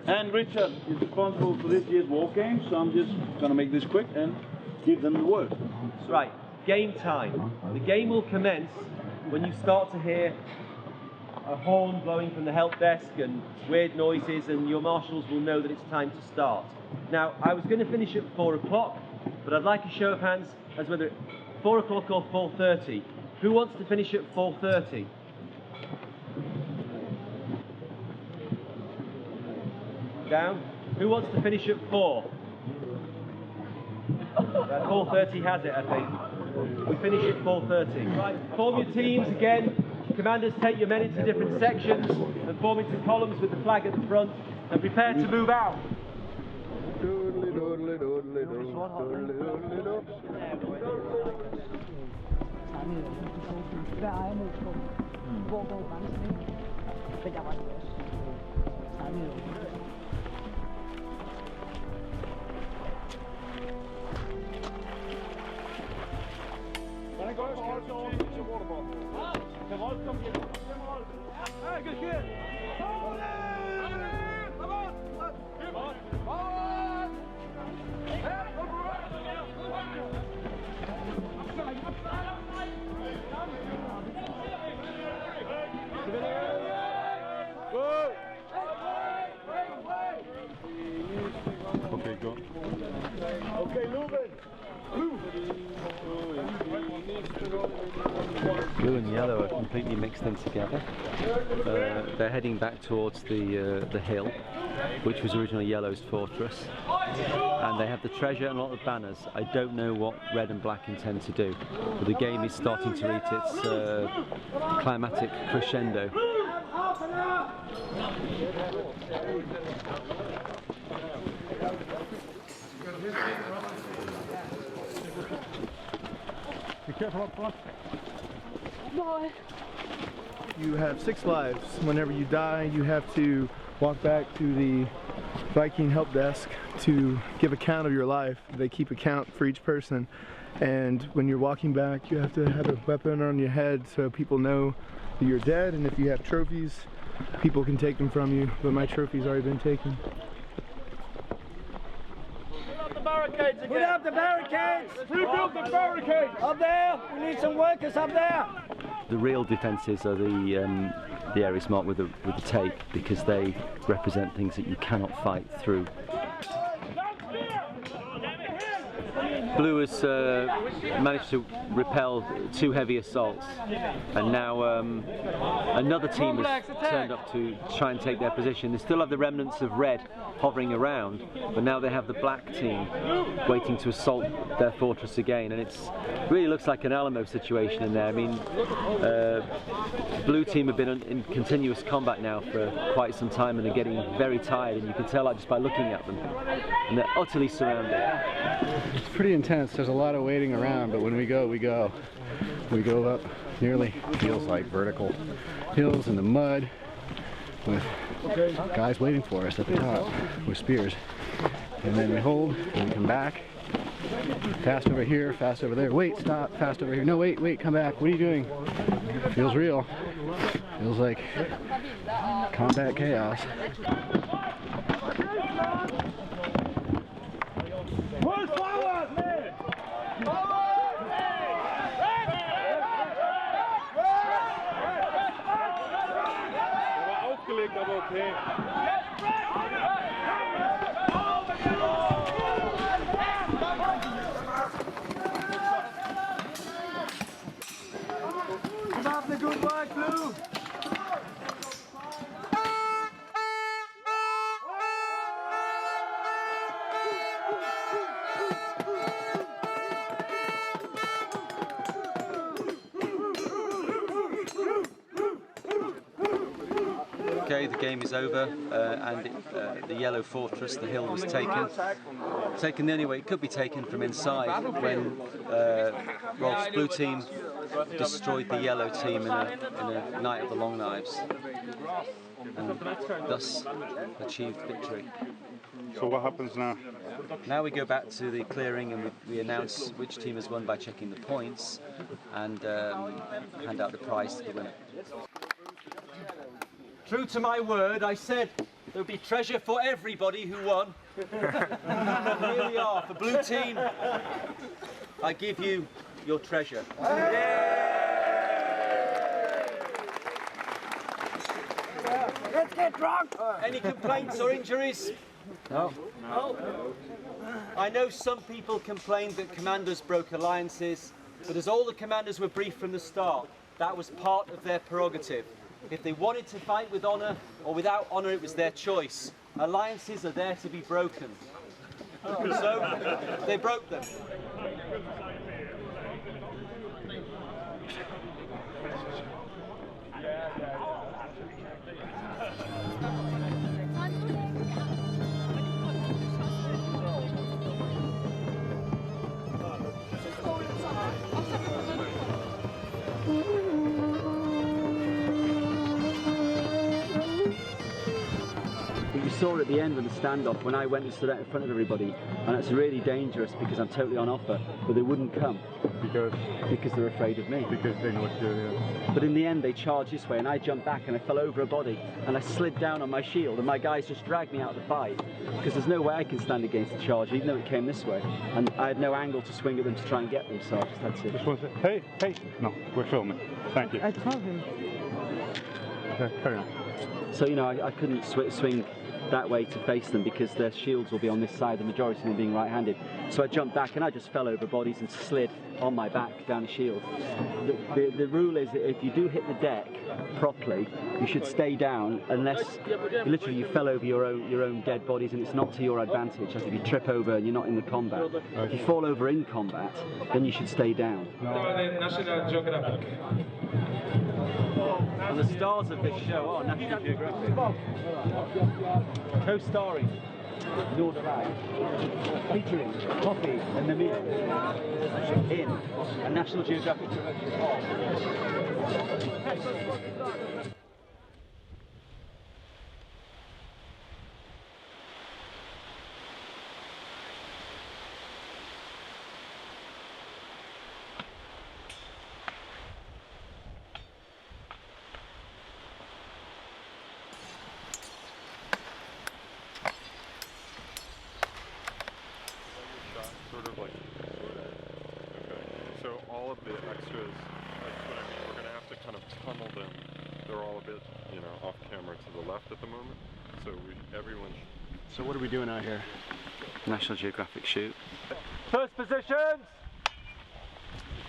and Richard is responsible for this year's War Games, so I'm just going to make this quick and give them the word. Right, game time. The game will commence when you start to hear a horn blowing from the help desk and weird noises, and your marshals will know that it's time to start. Now, I was going to finish at 4 o'clock, but I'd like a show of hands as whether 4 o'clock or 4:30. Who wants to finish at 4:30? Down. Who wants to finish at 4? 4:30 has it, I think. We finish at 4:30. Right, form your teams again. Commanders, take your men into different sections and form into columns with the flag at the front and prepare to move out. Okay, go. Okay, moving. Blue and yellow are completely mixed in together. They're heading back towards the hill, which was originally Yellow's fortress. And they have the treasure and a lot of banners. I don't know what red and black intend to do, but the game is starting to reach its climatic crescendo. Be careful up front. Boy. You have 6 lives. Whenever you die, you have to walk back to the Viking help desk to give a count of your life. They keep a count for each person, and when you're walking back, you have to have a weapon on your head so people know that you're dead, and if you have trophies, people can take them from you, but my trophy's already been taken. Barricades again. Put up the barricades! Rebuild the barricades! Up there! We need some workers up there! The real defences are the areas marked with the tape, because they represent things that you cannot fight through. Blue has managed to repel 2 heavy assaults, and now another team has turned up to try and take their position. They still have the remnants of red hovering around, but now they have the black team waiting to assault their fortress again, and it really looks like an Alamo situation in there. I mean, blue team have been in continuous combat now for quite some time, and they're getting very tired, and you can tell that just by looking at them, and they're utterly surrounded. It's pretty intense. There's a lot of waiting around, but when we go, we go. We go up nearly, feels like vertical hills in the mud with guys waiting for us at the top with spears. And then we hold and we come back. Fast over here, fast over there. Wait, stop, fast over here. No, wait, wait, come back. What are you doing? Feels real. Feels like combat chaos. Push forward, man! Aufgelegt, aber okay. Keep up the good work, Blue! Okay, the game is over, and the yellow fortress, the hill, was taken. Taken the only way it could be taken, from inside, when Rolf's blue team destroyed the yellow team in a night of the long knives, and thus achieved victory. So what happens now? Now we go back to the clearing, and we announce which team has won by checking the points, and hand out the prize to the winner. True to my word, I said there would be treasure for everybody who won. And here we are, for blue team. I give you your treasure. Let's get drunk! Any complaints or injuries? No. No. I know some people complained that commanders broke alliances, but as all the commanders were briefed from the start, that was part of their prerogative. If they wanted to fight with honour or without honour, it was their choice. Alliances are there to be broken. So they broke them. You saw at the end of the standoff when I went and stood out in front of everybody, and it's really dangerous because I'm totally on offer, but they wouldn't come. Because they're afraid of me. Because they know what to do, yeah. But in the end they charged this way, and I jumped back and I fell over a body, and I slid down on my shield, and my guys just dragged me out of the fight, because there's no way I can stand against the charge, even though it came this way, and I had no angle to swing at them to try and get them, so I just had to... Just one second. Hey, hey! No, we're filming. Thank you. I told him. Okay, carry on. So, you know, I couldn't swing that way to face them because their shields will be on this side, the majority of them being right-handed. So I jumped back and I just fell over bodies and slid on my back down a shield. The rule is that if you do hit the deck properly, you should stay down unless literally you fell over your own dead bodies, and it's not to your advantage. Like if you trip over and you're not in the combat. If you fall over in combat, then you should stay down. National Geographic. And the stars of this show are National Geographic. Co-starring Northern Eye, featuring coffee and the meal in a National Geographic production. Sort of like, okay, so all of the extras, that's what I mean, we're going to have to kind of tunnel them. They're all a bit, you know, off camera to the left at the moment, so everyone... So what are we doing out here? National Geographic shoot. First positions!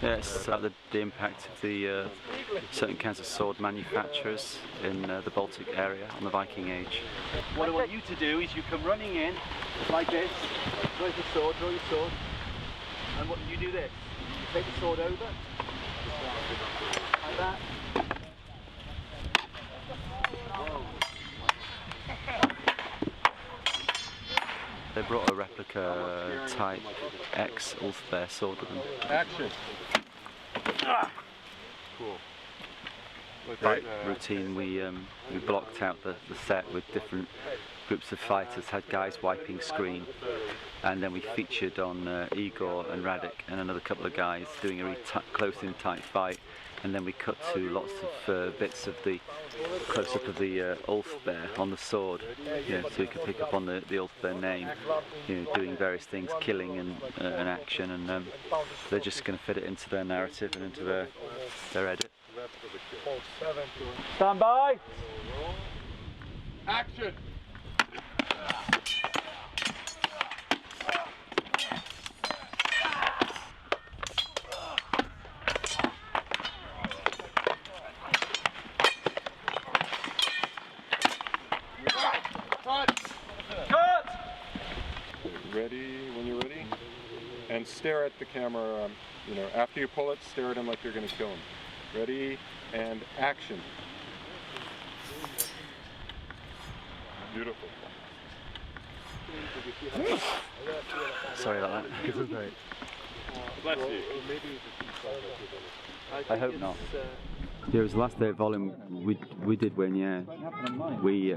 Yes, the impact of the certain kinds of sword manufacturers in the Baltic area on the Viking Age. What I want you to do is you come running in like this, draw your sword, and what you do this. You take the sword over, like that. They brought a replica type X Ulfbear sword with them. Action. Cool. Routine, we blocked out the set with different groups of fighters, had guys wiping screen, and then we featured on Igor and Radek and another couple of guys doing a really close in tight fight, and then we cut to lots of bits of the close-up of the Ulfbear on the sword, you know, so we could pick up on the Ulfbear name, you know, doing various things, killing and action, and they're just going to fit it into their narrative and into their edit. Stand by! Action! Ready when you're ready, and stare at the camera. You know, after you pull it, stare at him like you're going to kill him. Ready and action. Beautiful. Sorry about that. This is great. Bless you. I hope not. Yeah, it was the last day of Wolin. We did win, yeah. We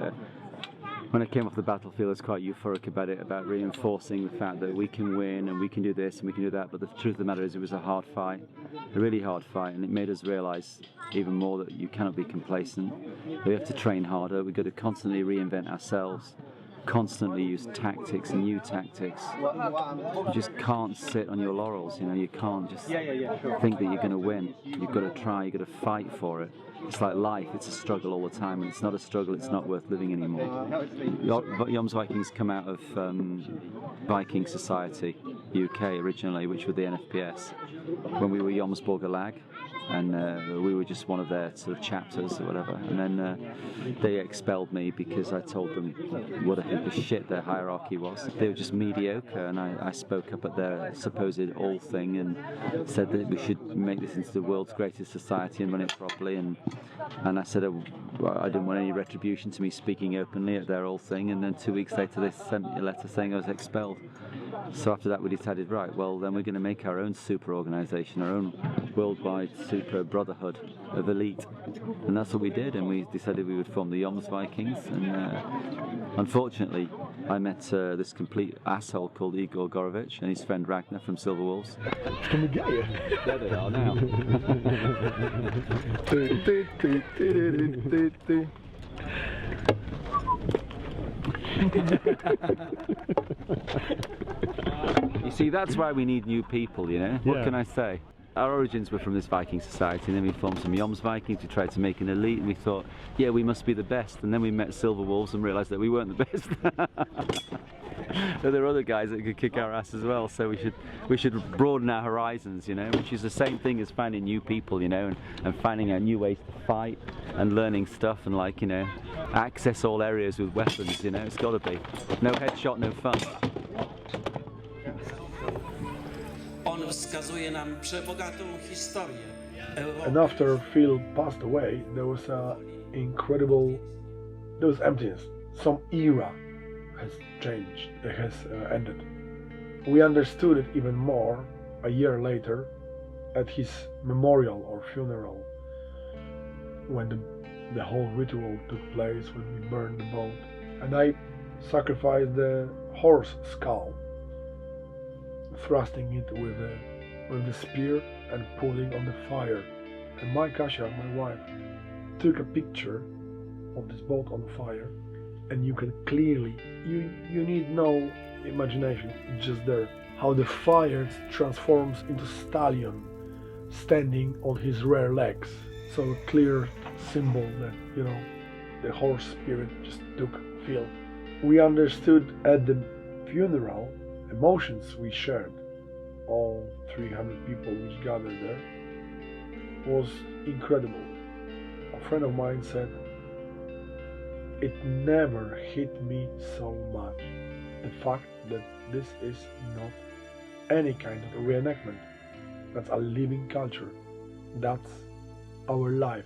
when I came off the battlefield, I was quite euphoric about it, about reinforcing the fact that we can win and we can do this and we can do that. But the truth of the matter is, it was a hard fight, a really hard fight, and it made us realise even more that you cannot be complacent. We have to train harder. We've got to constantly reinvent ourselves, constantly use tactics and new tactics. You just can't sit on your laurels, you know, you can't just think that you're going to win. You've got to try, you've got to fight for it. It's like life, it's a struggle all the time, and it's not a struggle, it's not worth living anymore. Jomsvikings come out of Viking Society, UK originally, which were the NFPS, when we were Jomsborg Lag, and we were just one of their sort of chapters or whatever, and then they expelled me because I told them what a heap of shit their hierarchy was. They were just mediocre, and I spoke up at their supposed all thing and said that we should make this into the world's greatest society and run it properly, and I said I didn't want any retribution to me speaking openly at their all thing, and then 2 weeks later they sent me a letter saying I was expelled. So after that we decided, right, well then we're going to make our own super organisation, our own worldwide super brotherhood of elite, and that's what we did, and we decided we would form the Joms Vikings, and unfortunately I met this complete asshole called Igor Gorovich and his friend Ragnar from Silver Wolves. Can we get you? There they are now. You see, that's why we need new people, you know? What can I say? Our origins were from this Viking society, and then we formed some Joms Vikings. We tried to make an elite, and we thought, yeah, we must be the best. And then we met Silver Wolves and realised that we weren't the best. There were other guys that could kick our ass as well, so we should broaden our horizons, you know, which is the same thing as finding new people, you know, and finding out new ways to fight and learning stuff, and, like, you know, access all areas with weapons, you know. It's got to be. No headshot, no fun. And after Phil passed away, there was emptiness. Some era has changed, it has ended. We understood it even more a year later at his memorial or funeral, when the whole ritual took place, when we burned the boat, and I sacrificed the horse skull, thrusting it with the spear and putting on the fire. And my Kasia, my wife, took a picture of this boat on fire, and you can clearly, you need no imagination, it's just there, how the fire transforms into stallion standing on his rear legs. So a clear symbol that, you know, the horse spirit just took feel. We understood at the funeral emotions we shared. all 300 people which gathered there was incredible. A friend of mine said, it never hit me so much, the fact that this is not any kind of reenactment. That's a living culture. That's our life.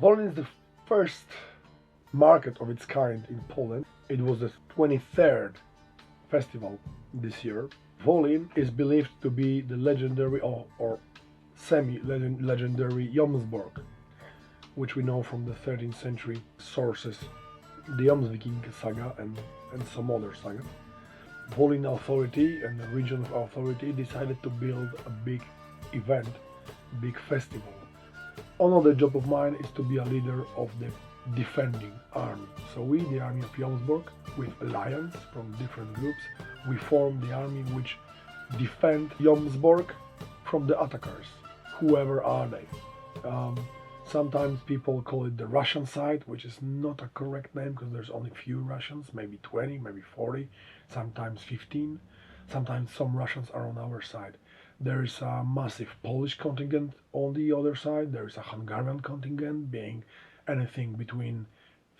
Wolin is the first market of its kind in Poland. It was the 23rd festival this year. Wolin is believed to be the legendary or semi-legendary Jomsborg, which we know from the 13th century sources, the Viking saga and some other sagas. Wolin authority and the regional authority decided to build a big event, big festival. Another job of mine is to be a leader of the defending army. So we, the army of Jomsburg, with alliance from different groups, we form the army which defend Jomsburg from the attackers, whoever are they. Sometimes people call it the Russian side, which is not a correct name because there's only few Russians, maybe 20, maybe 40, sometimes 15. Sometimes some Russians are on our side. There is a massive Polish contingent on the other side. There is a Hungarian contingent being anything between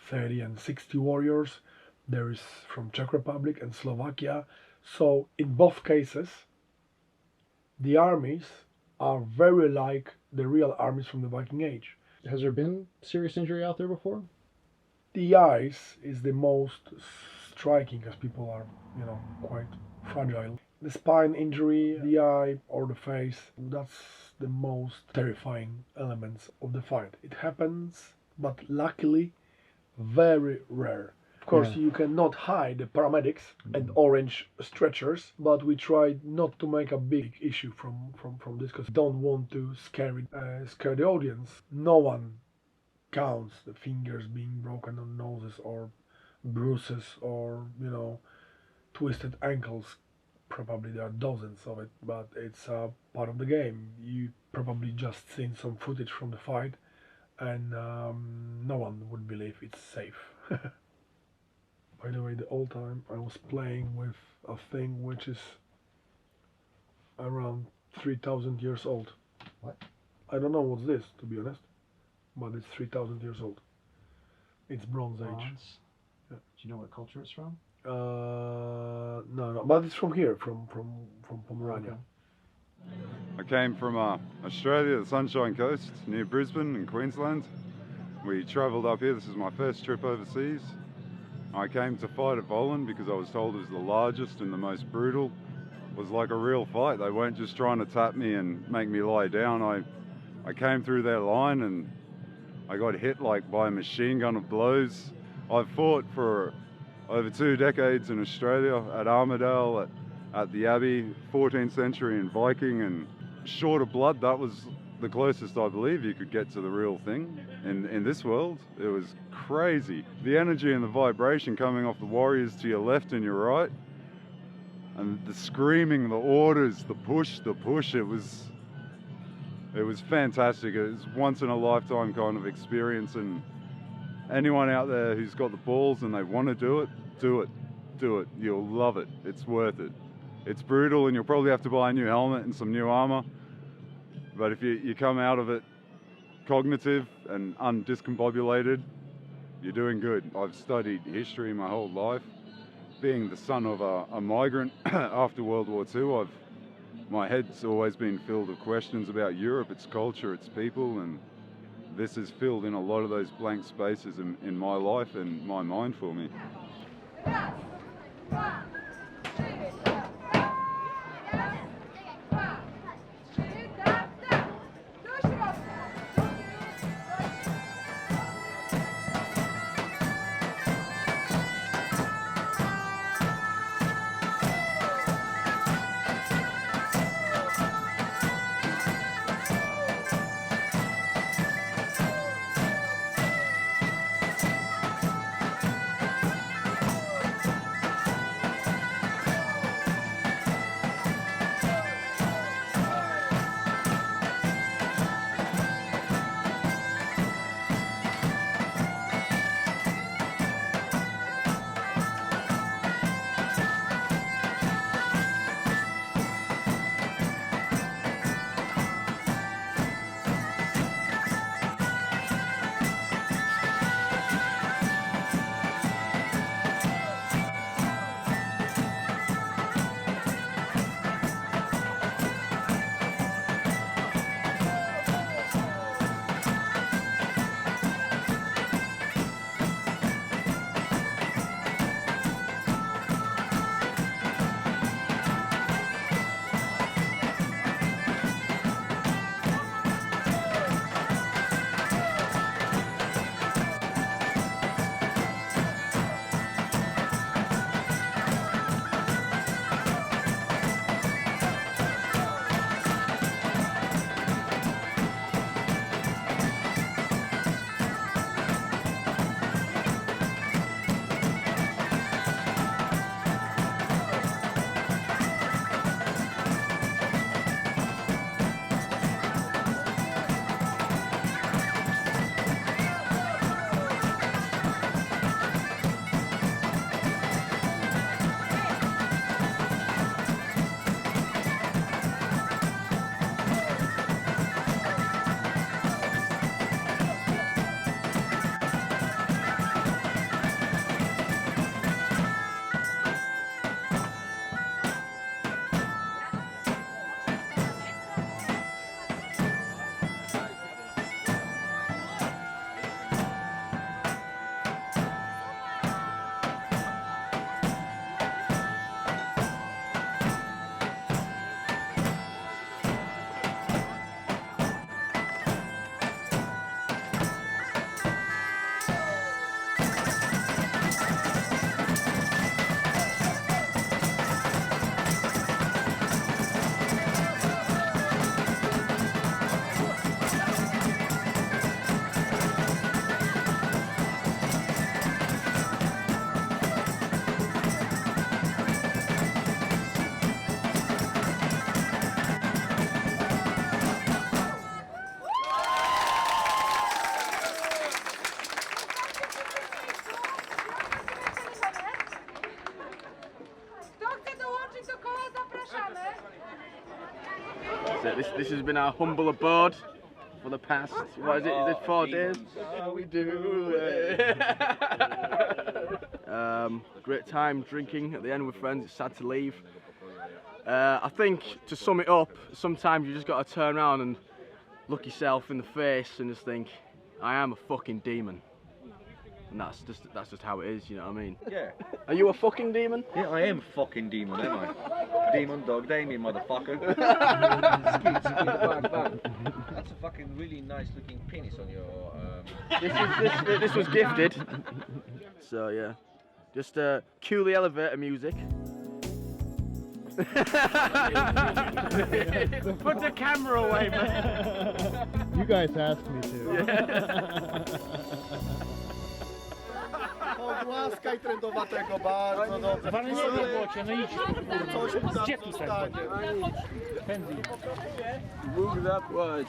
30 and 60 warriors. There is from Czech Republic and Slovakia. So in both cases, the armies are very like the real armies from the Viking Age. Has there been serious injury out there before? The eyes is the most striking because people are, quite fragile. The spine injury, the eye or the face, that's the most terrifying elements of the fight. It happens, but luckily very rare. Of course, you cannot hide the paramedics and orange stretchers, but we try not to make a big issue from this because we don't want to scare the audience. No one counts the fingers being broken on noses or bruises or, twisted ankles. Probably there are dozens of it, but it's a part of the game. You probably just seen some footage from the fight and no one would believe it's safe. By the way, the old time I was playing with a thing which is around 3,000 years old. What? I don't know what's this, to be honest, but it's 3,000 years old. It's Bronze Age. Yeah. Do you know what culture it's from? No, but it's from here, from Pomerania. Okay. I came from Australia, the Sunshine Coast, near Brisbane in Queensland. We travelled up here. This is my first trip overseas. I came to fight at Wolin because I was told it was the largest and the most brutal. It was like a real fight. They weren't just trying to tap me and make me lie down. I came through their line and I got hit like by a machine gun of blows. I've fought for over 2 decades in Australia, at Armidale, at the Abbey, 14th century in Viking, and short of blood, that was the closest I believe you could get to the real thing in this world. It was crazy. The energy and the vibration coming off the warriors to your left and your right, and the screaming, the orders, the push, it was fantastic. It was once in a lifetime kind of experience, and anyone out there who's got the balls and they want to do it, do it. You'll love it. It's worth it. It's brutal and you'll probably have to buy a new helmet and some new armor. But if you come out of it cognitive and undiscombobulated, you're doing good. I've studied history my whole life. Being the son of a migrant after World War II, my head's always been filled with questions about Europe, its culture, its people, and this has filled in a lot of those blank spaces in my life and my mind for me. So this has been our humble abode for the past, what is it? Is it 4 days? How we do it. Great time drinking at the end with friends. It's sad to leave. I think to sum it up, sometimes you just got to turn around and look yourself in the face and just think, I am a fucking demon. And that's just how it is, you know what I mean? Yeah. Are you a fucking demon? Yeah, I am a fucking demon, am I? Demon dog, Damien, motherfucker. That's a fucking really nice looking penis on your. This was gifted. So yeah, just cue the elevator music. Put the camera away, man. You guys asked me to. Ogłaskaj trendowatego bardzo dobrze. Pan nie robocie, no idź. Gdzie tu stanie? Move that watch.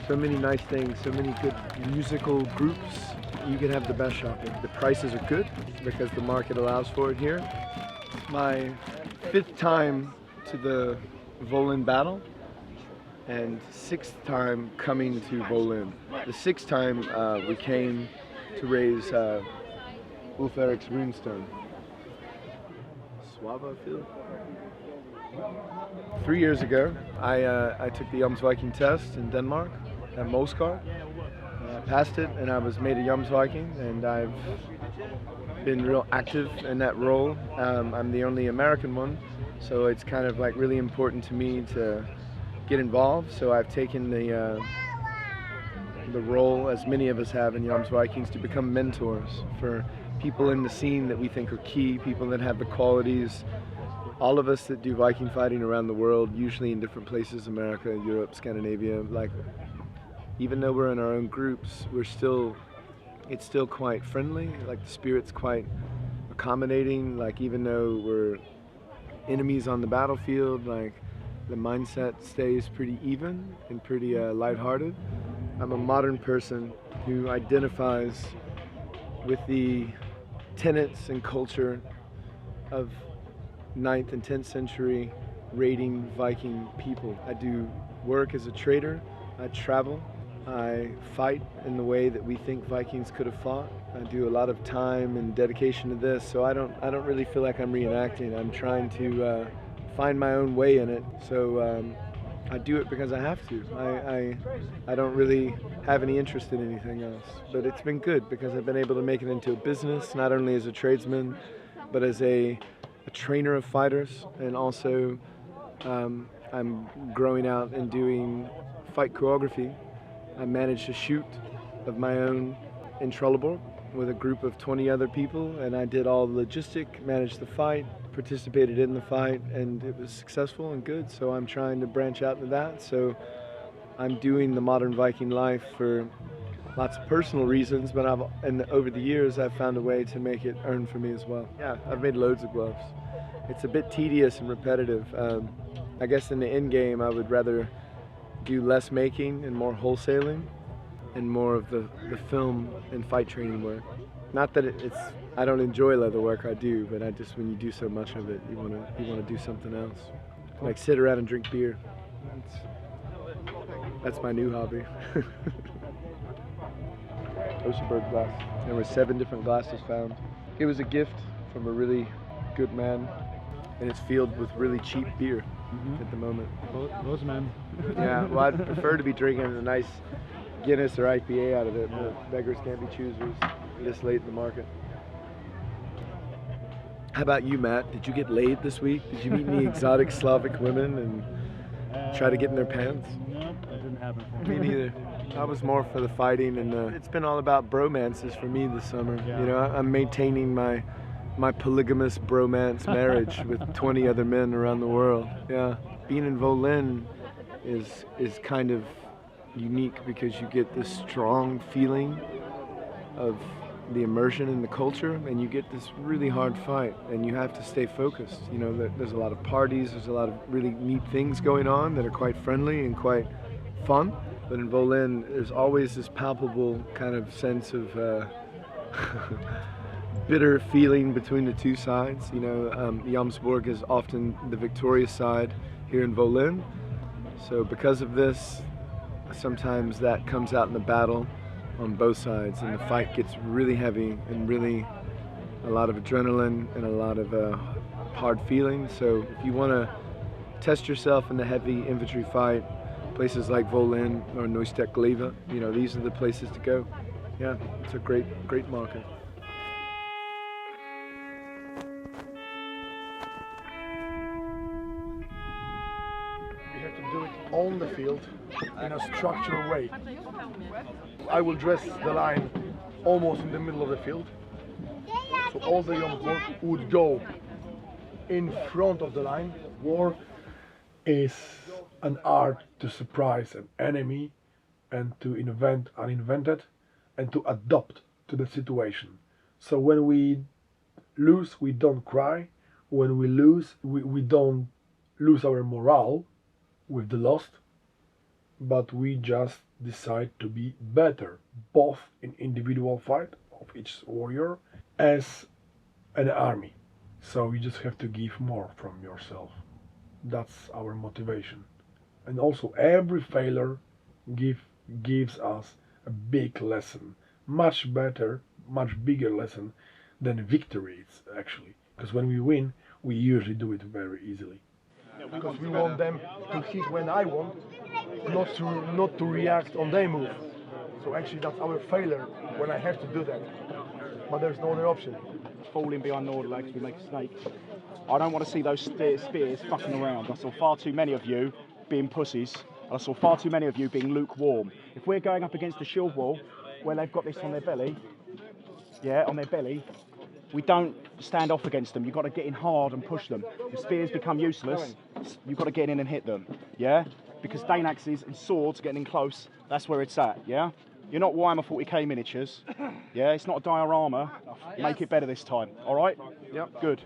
So many nice things, so many good musical groups. You can have the best shopping. The prices are good because the market allows for it here. My 5th time to the Wolin battle and 6th time coming to Wolin. The 6th time we came to raise Ulf Eric's runestone. Swava field. 3 years ago, I took the Jomsborg Viking test in Denmark at Moskva. I passed it and I was made a Jomsborg Viking, and I've been real active in that role. I'm the only American one, so it's kind of like really important to me to get involved. So I've taken the role, as many of us have in Jomsborg Vikings, to become mentors for people in the scene that we think are key, people that have the qualities. All of us that do Viking fighting around the world, usually in different places, America, Europe, Scandinavia, like, even though we're in our own groups, it's still quite friendly, like the spirit's quite accommodating, like even though we're enemies on the battlefield, like the mindset stays pretty even and pretty lighthearted. I'm a modern person who identifies with the tenets and culture of 9th and 10th century raiding Viking people. I do work as a trader, I travel, I fight in the way that we think Vikings could have fought. I do a lot of time and dedication to this, so I don't really feel like I'm reenacting. I'm trying to find my own way in it. So I do it because I have to. I don't really have any interest in anything else. But it's been good because I've been able to make it into a business, not only as a tradesman, but as a trainer of fighters, and also I'm growing out and doing fight choreography. I managed a shoot of my own in Trelleborg with a group of 20 other people, and I did all the logistic, managed the fight, participated in the fight, and it was successful and good. So I'm trying to branch out into that. So I'm doing the modern Viking life for lots of personal reasons, but over the years I've found a way to make it earn for me as well. Yeah, I've made loads of gloves. It's a bit tedious and repetitive. I guess in the end game I would rather do less making and more wholesaling and more of the film and fight training work. Not that I don't enjoy leather work, I do, but when you do so much of it, you want to do something else. Like sit around and drink beer. That's my new hobby. Jomsburg glass. There were 7 different glasses found. It was a gift from a really good man, and it's filled with really cheap beer at the moment. Was man. Yeah, well, I'd prefer to be drinking a nice Guinness or IPA out of it, but beggars can't be choosers this late in the market. How about you, Matt? Did you get laid this week? Did you meet any exotic Slavic women and try to get in their pants? No, that didn't happen. Me neither. I was more for the fighting, and it's been all about bromances for me this summer. Yeah. You know, I'm maintaining my polygamous bromance marriage with 20 other men around the world. Yeah, being in Wolin is kind of unique because you get this strong feeling of the immersion in the culture, and you get this really hard fight, and you have to stay focused. You know, there's a lot of parties, there's a lot of really neat things going on that are quite friendly and quite fun, but in Wolin there's always this palpable kind of sense of bitter feeling between the two sides. You know, Jomsborg is often the victorious side here in Wolin, so because of this, sometimes that comes out in the battle on both sides, and the fight gets really heavy and really a lot of adrenaline and a lot of hard feelings. So if you want to test yourself in the heavy infantry fight, places like Wolin or Neustadt-Gleva, you know, these are the places to go. Yeah, it's a great market. We have to do it on the field in a structured way. I will dress the line almost in the middle of the field. So all the Jomsborg would go in front of the line. War is an art to surprise an enemy and to invent uninvented and to adapt to the situation. So when we lose, we don't cry. When we lose, we don't lose our morale with the lost, but we just decide to be better, both in individual fight of each warrior as an army. So you just have to give more from yourself. That's our motivation. And also every failure gives us a big lesson, much better, much bigger lesson than victories actually. Because when we win, we usually do it very easily. Because we want them to hit when I want, not to react on their move. So actually that's our failure when I have to do that. But there's no other option. Falling behind Nord legs, we make a snake. I don't want to see those spears fucking around. I saw far too many of you being pussies. I saw far too many of you being lukewarm. If we're going up against a shield wall where they've got this on their belly, we don't stand off against them. You've got to get in hard and push them. If spears become useless, you've got to get in and hit them, yeah? Because Dane axes and swords getting in close, that's where it's at, yeah? You're not Weimar 40k miniatures, yeah? It's not a diorama. Make it better this time, all right? Yep, good.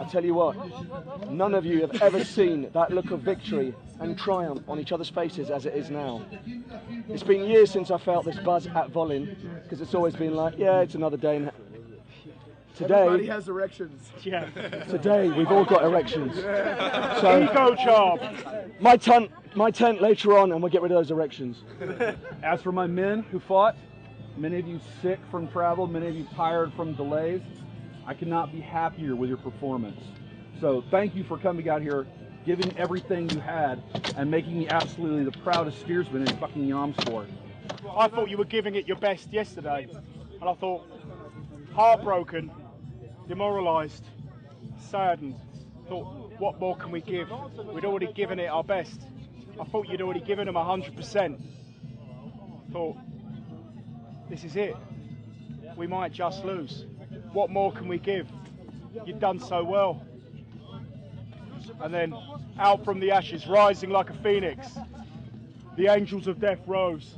I tell you what, none of you have ever seen that look of victory and triumph on each other's faces as it is now. It's been years since I felt this buzz at Wolin, because it's always been like, yeah, it's another day. Everybody Today, has erections. Yeah. today we've all got erections. So Ego charm. my tent later on, and we'll get rid of those erections. As for my men who fought, many of you sick from travel, many of you tired from delays, I cannot be happier with your performance. So thank you for coming out here, giving everything you had, and making me absolutely the proudest steersman in fucking Jomsborg. I thought you were giving it your best yesterday, and I thought, heartbroken, demoralised, saddened. Thought, what more can we give? We'd already given it our best. I thought you'd already given them 100%. Thought, this is it. We might just lose. What more can we give? You've done so well. And then, out from the ashes, rising like a phoenix, the angels of death rose.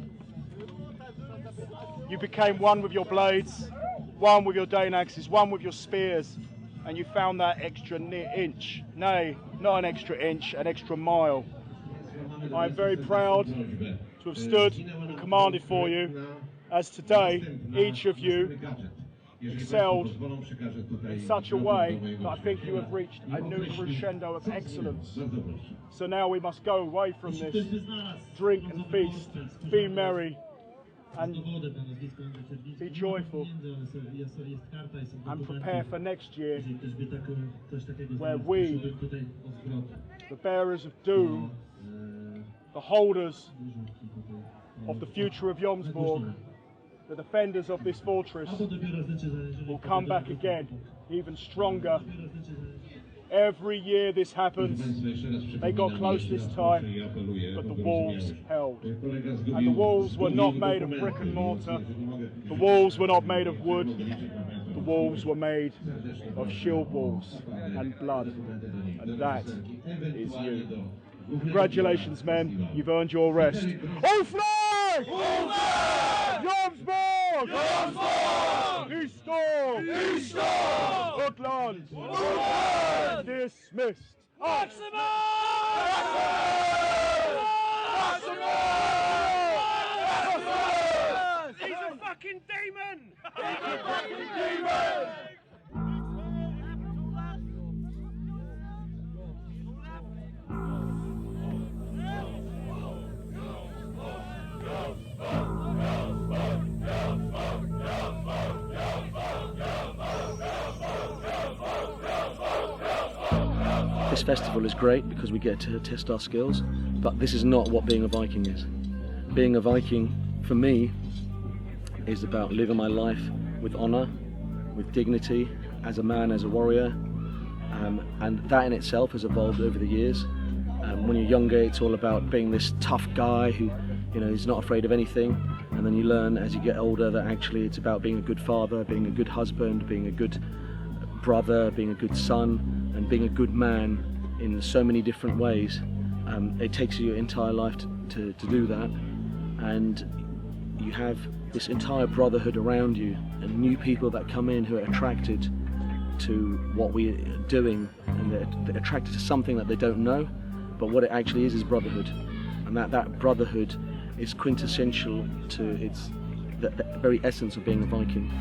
You became one with your blades, one with your Dane axes, one with your spears, and you found that extra inch. Nay, not an extra inch, an extra mile. I am very proud to have stood and commanded for you, as today, each of you excelled in such a way that I think you have reached a new crescendo of excellence. So now we must go away from this, drink and feast, be merry, and be joyful, and prepare for next year, where we, the bearers of doom, the holders of the future of Jomsborg, the defenders of this fortress, will come back again, even stronger. Every year this happens. They got close this time, but the walls held. And the walls were not made of brick and mortar. The walls were not made of wood. The walls were made of shield walls and blood. And that is you. Congratulations, men. You've earned your rest. All flag! Jomsborg! Jomsborg! Eastorm! Eastorm! Utland! Utland! Dismissed! Maximum! He's a fucking demon! He's a fucking demon! This festival is great because we get to test our skills, but this is not what being a Viking is. Being a Viking, for me, is about living my life with honour, with dignity, as a man, as a warrior, and that in itself has evolved over the years. When you're younger, it's all about being this tough guy who, is not afraid of anything, and then you learn as you get older that actually it's about being a good father, being a good husband, being a good brother, being a good son, and being a good man in so many different ways. It takes you your entire life to do that, and you have this entire brotherhood around you and new people that come in who are attracted to what we are doing, and they're attracted to something that they don't know, but what it actually is brotherhood, and that brotherhood is quintessential to the very essence of being a Viking.